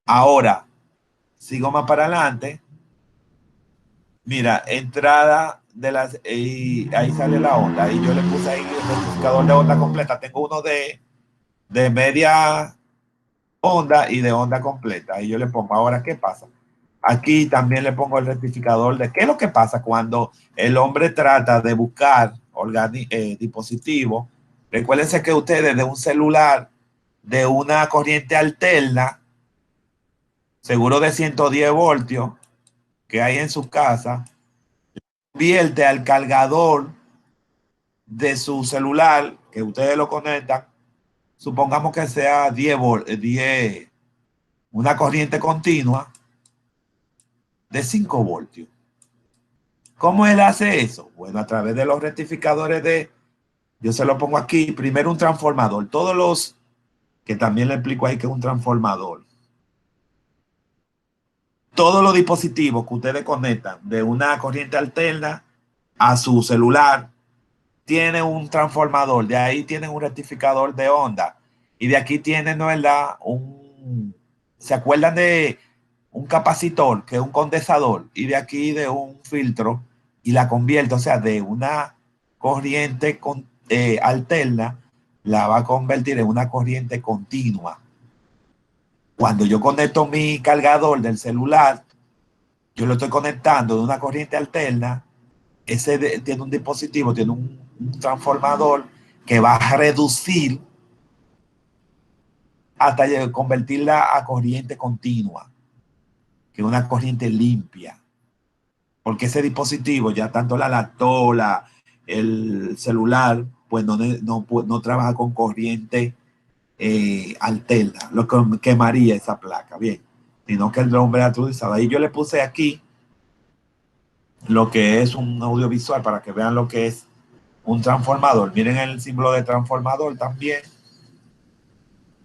Ahora, sigo más para adelante. Mira, entrada de las, y ahí sale la onda. Y yo le puse ahí el rectificador de onda completa. Tengo uno de media onda y de onda completa. Y yo le pongo, ahora, ¿qué pasa? Aquí también le pongo el rectificador de qué es lo que pasa cuando el hombre trata de buscar dispositivos. Recuérdense que ustedes de un celular, de una corriente alterna, seguro de 110 voltios que hay en su casa, convierte al cargador de su celular, que ustedes lo conectan, supongamos que sea 10, una corriente continua de 5 voltios. ¿Cómo él hace eso? Bueno, a través de los rectificadores yo se lo pongo aquí, primero un transformador. Todos los, que también le explico ahí que es un transformador. Todos los dispositivos que ustedes conectan de una corriente alterna a su celular tienen un transformador, de ahí tienen un rectificador de onda y de aquí tienen, ¿no es verdad? ¿Se acuerdan de un capacitor, que es un condensador, y de aquí de un filtro y la convierte, o sea, de una corriente alterna, la va a convertir en una corriente continua. Cuando yo conecto mi cargador del celular, yo lo estoy conectando de una corriente alterna, tiene un dispositivo, tiene un transformador que va a reducir hasta convertirla a corriente continua, que es una corriente limpia. Porque ese dispositivo, ya tanto la lactola, el celular, pues no trabaja con corriente alterna, lo que quemaría esa placa, bien, sino que el hombre actualizado. Ahí yo le puse aquí lo que es un audiovisual para que vean lo que es un transformador. Miren el símbolo de transformador también,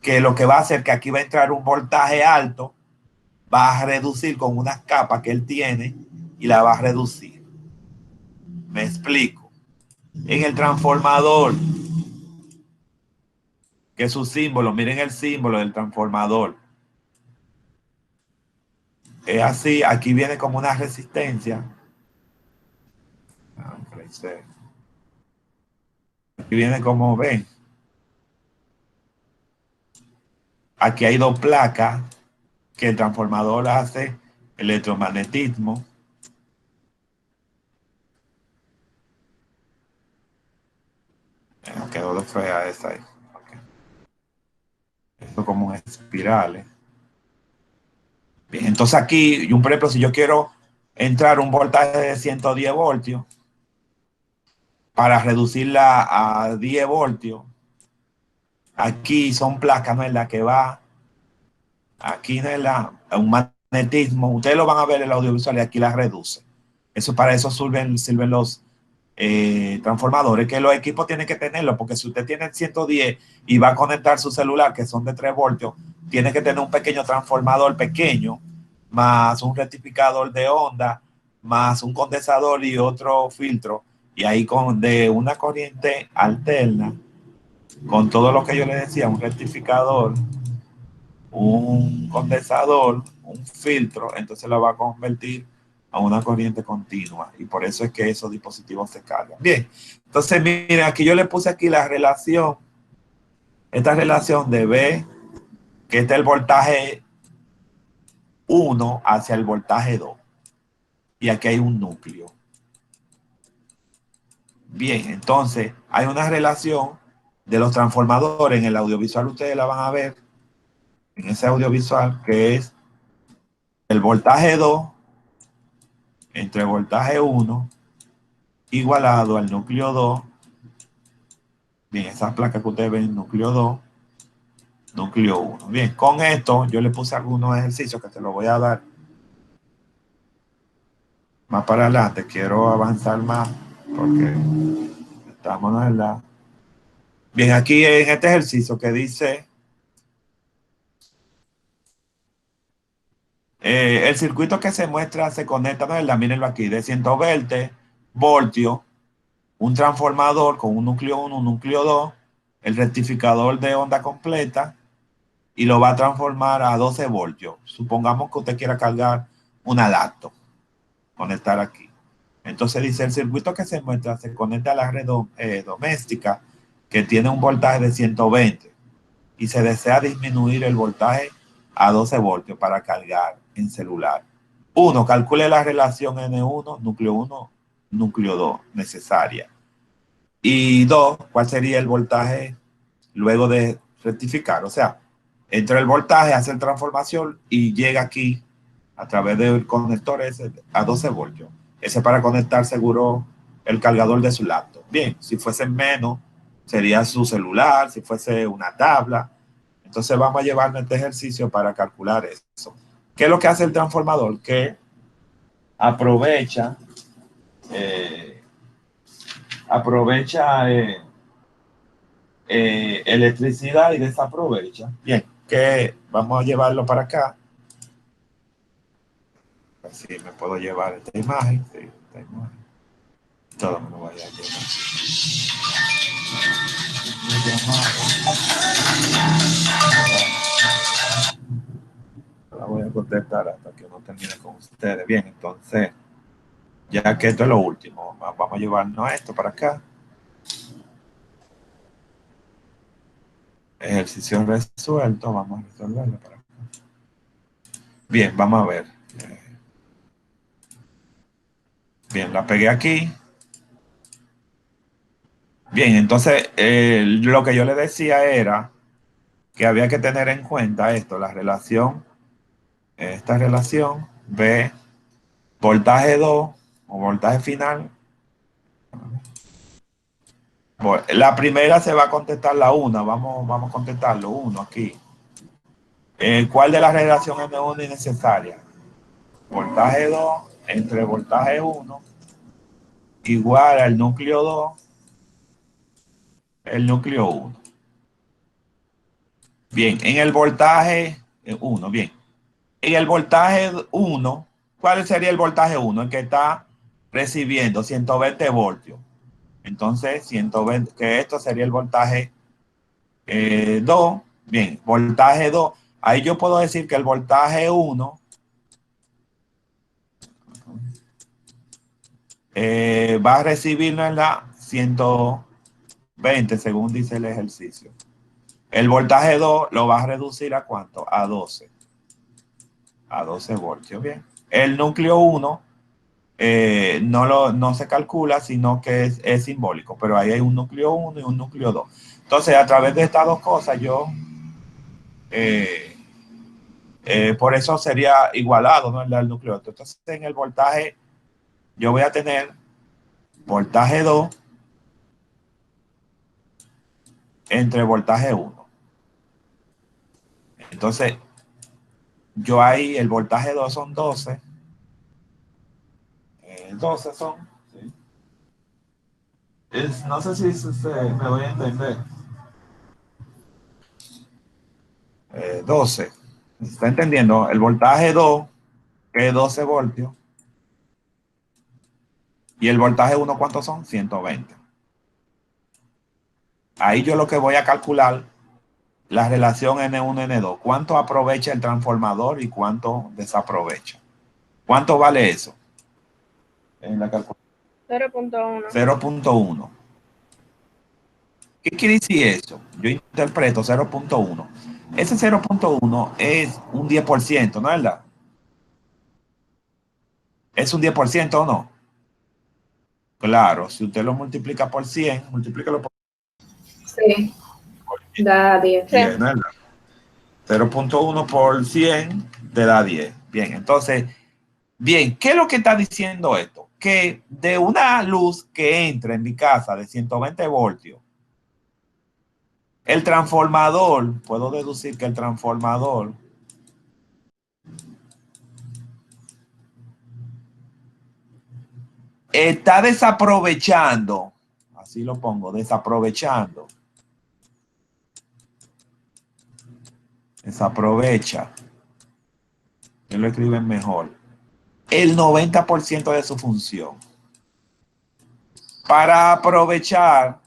que lo que va a hacer que aquí va a entrar un voltaje alto, va a reducir con unas capas que él tiene y la va a reducir. Me explico. En el transformador, que es su símbolo, miren el símbolo del transformador. Es así, aquí viene como una resistencia. Aquí viene como ven. Aquí hay dos placas que el transformador hace electromagnetismo. Quedó de fea esa ahí. Okay. Esto como un espirales. Bien, entonces aquí, por ejemplo, si yo quiero entrar un voltaje de 110 voltios para reducirla a 10 voltios, aquí son placas, ¿no? En la que va, aquí no es un magnetismo, ustedes lo van a ver en el audiovisual y aquí la reduce. Eso para eso sirven los transformadores, que los equipos tienen que tenerlo, porque si usted tiene 110 y va a conectar su celular, que son de 3 voltios, tiene que tener un pequeño transformador pequeño, más un rectificador de onda, más un condensador y otro filtro, y ahí de una corriente alterna, con todo lo que yo le decía, un rectificador, un condensador, un filtro, entonces lo va a convertir a una corriente continua y por eso es que esos dispositivos se cargan. Bien, entonces miren, aquí yo le puse aquí la relación, esta relación de B, que está el voltaje 1 hacia el voltaje 2 y aquí hay un núcleo. Bien, entonces hay una relación de los transformadores. En el audiovisual ustedes la van a ver, en ese audiovisual, que es el voltaje 2 entre voltaje 1 igualado al núcleo 2. Bien, esas placas que ustedes ven, núcleo 2, núcleo 1. Bien, con esto yo le puse algunos ejercicios que te los voy a dar más para adelante. Quiero avanzar más porque estamos en la... Bien, aquí en este ejercicio que dice el circuito que se muestra se conecta, ¿no? Mírenlo aquí, de 120 voltios, un transformador con un núcleo 1, un núcleo 2, el rectificador de onda completa y lo va a transformar a 12 voltios. Supongamos que usted quiera cargar una laptop, conectar aquí. Entonces dice, el circuito que se muestra se conecta a la red doméstica que tiene un voltaje de 120 y se desea disminuir el voltaje a 12 voltios para cargar en celular. 1. Calcule la relación N1, núcleo 1, núcleo 2 necesaria. Y 2. ¿Cuál sería el voltaje luego de rectificar? O sea, entra el voltaje, hace la transformación y llega aquí a través del conector ese a 12 voltios. Ese para conectar seguro el cargador de su laptop. Bien, si fuese menos, sería su celular, si fuese una tabla. Entonces vamos a llevarnos este ejercicio para calcular eso. ¿Qué es lo que hace el transformador? Que aprovecha electricidad y desaprovecha. Bien, que vamos a llevarlo para acá. Así me puedo llevar esta imagen. Sí, esta imagen. Todo me lo voy a llevar. La voy a contestar hasta que no termine con ustedes. Bien, entonces, ya que esto es lo último, vamos a llevarnos esto para acá. Ejercicio resuelto, vamos a resolverlo para acá. Bien, vamos a ver. Bien, la pegué aquí. Bien, entonces lo que yo le decía era que había que tener en cuenta esto, la relación, esta relación B, voltaje 2 o voltaje final. Bueno, la primera se va a contestar la 1, vamos a contestarlo 1 aquí. ¿Cuál de las relaciones N1 es necesaria? Voltaje 2 entre voltaje 1 igual al núcleo 2, el núcleo 1. Bien, en el voltaje 1, bien. En el voltaje 1, ¿cuál sería el voltaje 1? El que está recibiendo 120 voltios. Entonces, 120, que esto sería el voltaje 2. Bien, voltaje 2. Ahí yo puedo decir que el voltaje 1 va a recibirlo en la 120, según dice el ejercicio. El voltaje 2 lo va a reducir ¿a cuánto? A 12. A 12 voltios, bien. El núcleo 1 no se calcula, sino que es simbólico, pero ahí hay un núcleo 1 y un núcleo 2. Entonces, a través de estas dos cosas, yo, por eso sería igualado, ¿no? El núcleo 2. Entonces, en el voltaje, yo voy a tener voltaje 2 entre voltaje 1. Entonces, yo ahí, el voltaje 2 son 12. 12 son, ¿sí? No sé si me voy a entender. 12. ¿Está entendiendo? El voltaje 2, que es 12 voltios. Y el voltaje 1, ¿cuántos son? 120. Ahí yo lo que voy a calcular, la relación N1, N2. ¿Cuánto aprovecha el transformador y cuánto desaprovecha? ¿Cuánto vale eso? En la calculadora. 0.1. 0.1. ¿Qué quiere decir eso? Yo interpreto 0.1. Ese 0.1 es un 10%, ¿no es verdad? ¿Es un 10% o no? Claro, si usted lo multiplica por 100, multiplícalo por Sí, da 10. 10, ¿verdad? 0.1 por 100 te da 10. Bien, entonces, bien, ¿qué es lo que está diciendo esto? Que de una luz que entra en mi casa de 120 voltios, el transformador, puedo deducir que el transformador está desaprovechando, así lo pongo, desaprovecha, que lo escriben mejor, el 90% de su función. Para aprovechar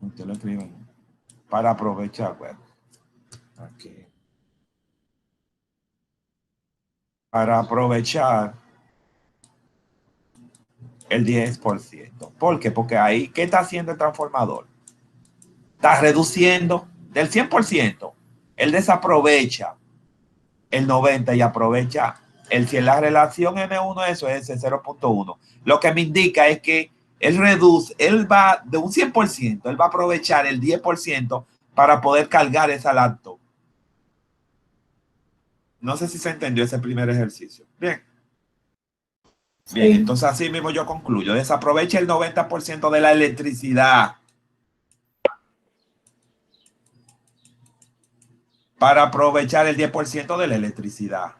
usted lo escriben, para aprovechar, bueno, aquí. Para aprovechar el 10%. ¿Por qué? Porque ahí, ¿qué está haciendo el transformador? Está reduciendo del 100%. Él desaprovecha el 90% y aprovecha el 100%. La relación N1, eso es el 0.1. Lo que me indica es que él va de un 100%, él va a aprovechar el 10% para poder cargar esa laptop. No sé si se entendió ese primer ejercicio. Bien. Bien, Sí. entonces así mismo yo concluyo. Desaprovecha el 90% de la electricidad para aprovechar el 10% de la electricidad.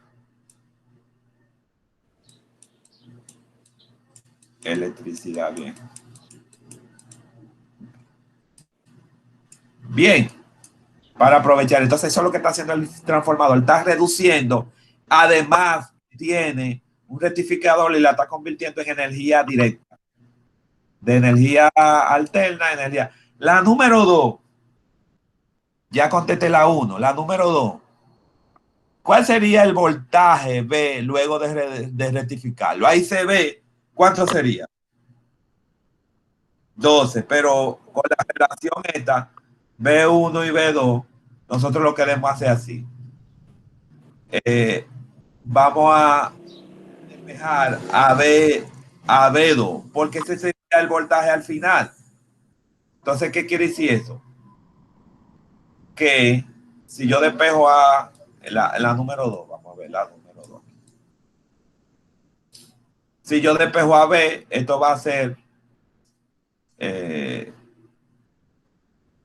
Electricidad, bien. Bien, para aprovechar. Entonces eso es lo que está haciendo el transformador. Está reduciendo. Además, tiene un rectificador y la está convirtiendo en energía directa. De energía alterna, energía. La número 2. Ya contesté la 1. La número 2. ¿Cuál sería el voltaje B luego de rectificarlo? Ahí se ve cuánto sería. 12, pero con la relación esta, B1 y B2, nosotros lo queremos hacer así. Vamos a despejar a B2, porque ese sería el voltaje al final. Entonces, ¿qué quiere decir eso? Que si yo despejo a la número 2, vamos a ver la número 2. Si yo despejo a B, esto va a ser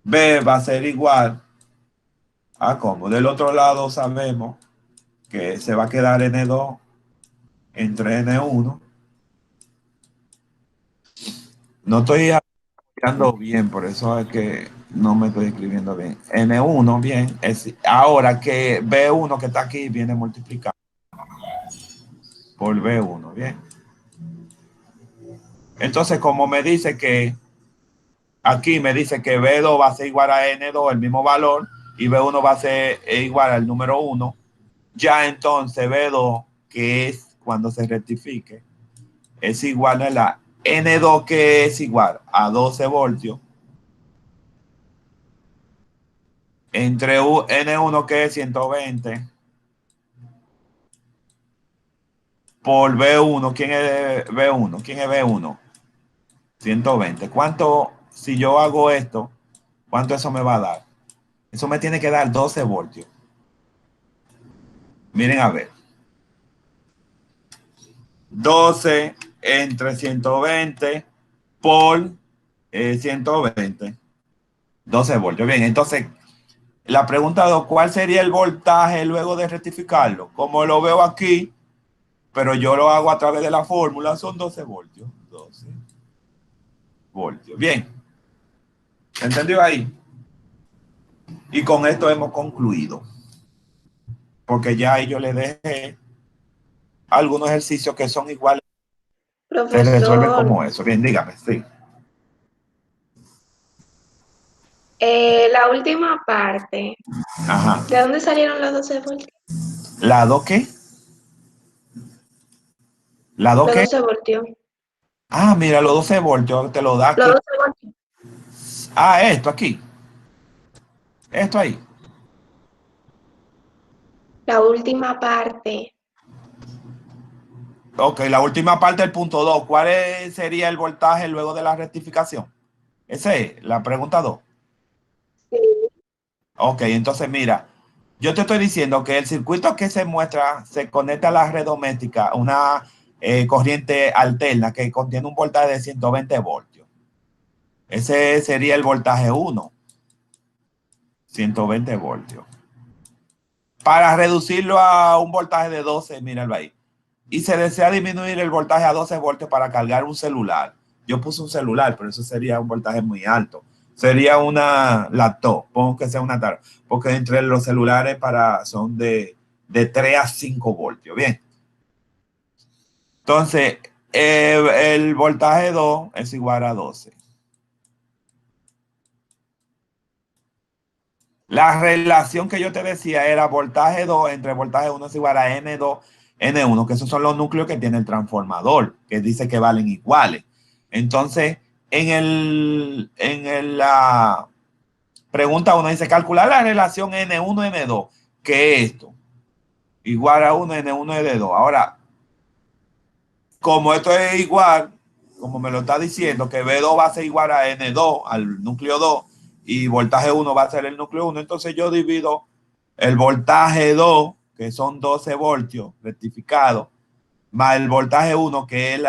B va a ser igual a como del otro lado sabemos que se va a quedar N2 entre N1. No estoy escribiendo bien, por eso es que no me estoy escribiendo bien. N1, bien. Ahora que B1 que está aquí viene multiplicado por B1, bien. Entonces, como me dice que aquí me dice que B2 va a ser igual a N2, el mismo valor, y B1 va a ser igual al número 1, ya entonces B2, que es cuando se rectifique, es igual a la N2, que es igual a 12 voltios, entre N1, que es 120, por B1. ¿Quién es B1? ¿Quién es B1? 120. ¿Cuánto, si yo hago esto, cuánto eso me va a dar? Eso me tiene que dar 12 voltios. Miren a ver. 12 entre 120 por 120. 12 voltios. Bien, entonces la pregunta 2, ¿cuál sería el voltaje luego de rectificarlo? Como lo veo aquí, pero yo lo hago a través de la fórmula, son 12 voltios. 12 voltios. Bien. ¿Entendió ahí? Y con esto hemos concluido. Porque ya ahí yo le dejé algunos ejercicios que son iguales. Se resuelve Profesor, como eso. Bien, dígame, sí. la última parte, Ajá. ¿de dónde salieron los 12 voltios? ¿La 2 qué? ¿La 2 Los qué? 12 voltios. Ah, mira, los 12 voltios te lo da Los aquí. 12 voltios. Ah, esto aquí. Esto ahí. La última parte. Ok, la última parte del punto 2. Sería el voltaje luego de la rectificación? Esa es la pregunta 2. Sí. Ok, entonces mira, yo te estoy diciendo que el circuito que se muestra se conecta a la red doméstica, una corriente alterna que contiene un voltaje de 120 voltios. Ese sería el voltaje 1, 120 voltios. Para reducirlo a un voltaje de 12, míralo ahí. Y se desea disminuir el voltaje a 12 voltios para cargar un celular. Yo puse un celular, pero eso sería un voltaje muy alto. Sería una laptop, pongo que sea una tablet, porque entre los celulares son de 3 a 5 voltios. Bien. Entonces, el voltaje 2 es igual a 12. La relación que yo te decía era voltaje 2 entre voltaje 1 es igual a N2, N1, que esos son los núcleos que tiene el transformador, que dice que valen iguales. Entonces, la pregunta 1 dice, calcular la relación N1, N2, que es esto, igual a 1, N1, N2. Ahora, como esto es igual, como me lo está diciendo, que B2 va a ser igual a N2, al núcleo 2, y voltaje 1 va a ser el núcleo 1, entonces yo divido el voltaje 2, que son 12 voltios rectificado, más el voltaje 1, que es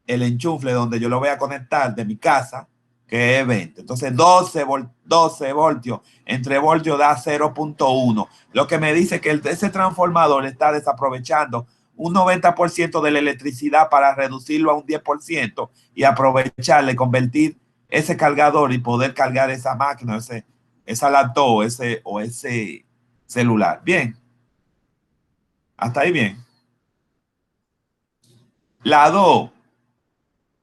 el enchufle donde yo lo voy a conectar de mi casa, que es 20. Entonces 12 voltios entre voltios da 0.1. Lo que me dice que ese transformador está desaprovechando un 90% de la electricidad para reducirlo a un 10% y aprovecharle, convertir ese cargador y poder cargar esa máquina, esa laptop o ese celular. Bien. Hasta ahí bien. La 2,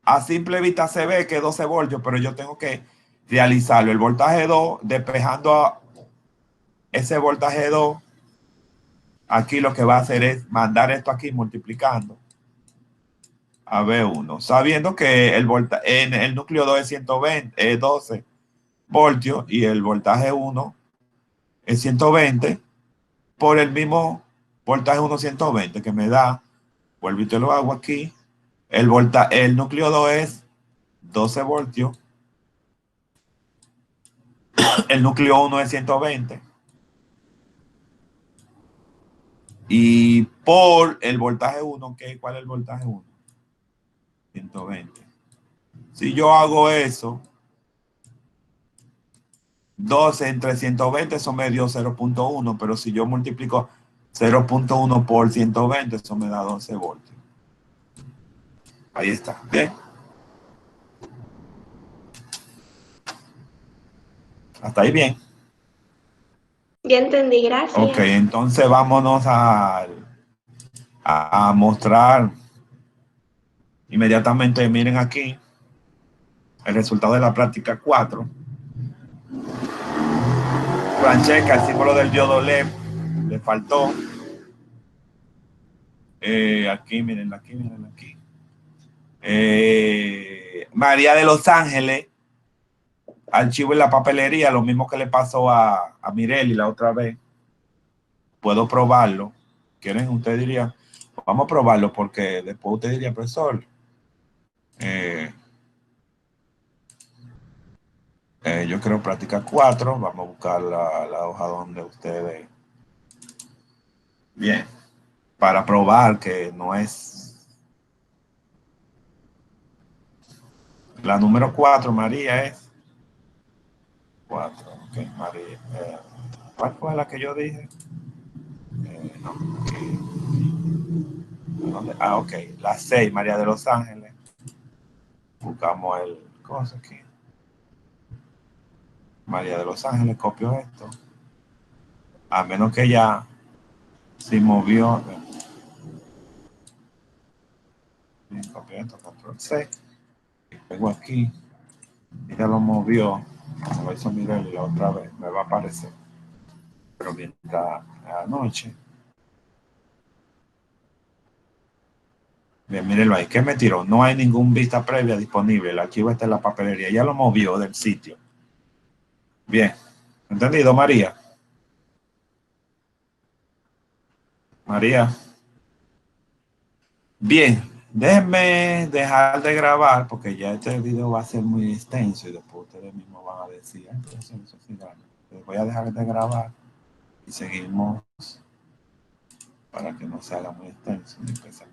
a simple vista se ve que 12 voltios, pero yo tengo que realizarlo. El voltaje 2, despejando a ese voltaje 2, aquí lo que va a hacer es mandar esto aquí multiplicando a B1, sabiendo que en el núcleo 2 es 120, es 12 voltios y el voltaje 1 es 120 por el mismo voltaje 1, 120 que me da, vuelvo y te lo hago aquí, el núcleo 2 es 12 voltios, el núcleo 1 es 120 y por el voltaje 1, ¿cuál es el voltaje 1? 120. Si yo hago eso, 12 entre 120, eso me dio 0.1, pero si yo multiplico 0.1 por 120, eso me da 12 voltios. Ahí está. Bien. Hasta ahí bien. Ya entendí, gracias. Ok, entonces vámonos a mostrar inmediatamente, miren aquí, el resultado de la práctica 4. Francesca, el símbolo del diodo LED, le faltó. Aquí, miren aquí. María de Los Ángeles, archivo en la papelería, lo mismo que le pasó a Mireli la otra vez. Puedo probarlo. ¿Quieren? Usted diría, vamos a probarlo porque después usted diría, profesor, yo quiero práctica 4. Vamos a buscar la hoja donde ustedes... Bien. Para probar que no es... La número 4, María, es... 4, ok, María. ¿Cuál fue la que yo dije? No, aquí. ¿Dónde? Ah, ok. La 6, María de Los Ángeles. Buscamos el cosa aquí. María de Los Ángeles, copio esto. A menos que ya se movió. Bien, copio esto, control C. Y pego aquí. Ya lo movió. Como lo hizo Mirel la otra vez, me va a aparecer. Pero mientras anoche. Bien, mírenlo ahí. ¿Qué me tiró? No hay ningún vista previa disponible. El archivo está en la papelería. Ya lo movió del sitio. Bien. ¿Entendido, María? María. Bien, déjenme dejar de grabar porque ya este video va a ser muy extenso y después ustedes mismos van a decir, "Ay, pero eso sí grande". Entonces voy a dejar de grabar y seguimos para que no se haga muy extenso ni pesado.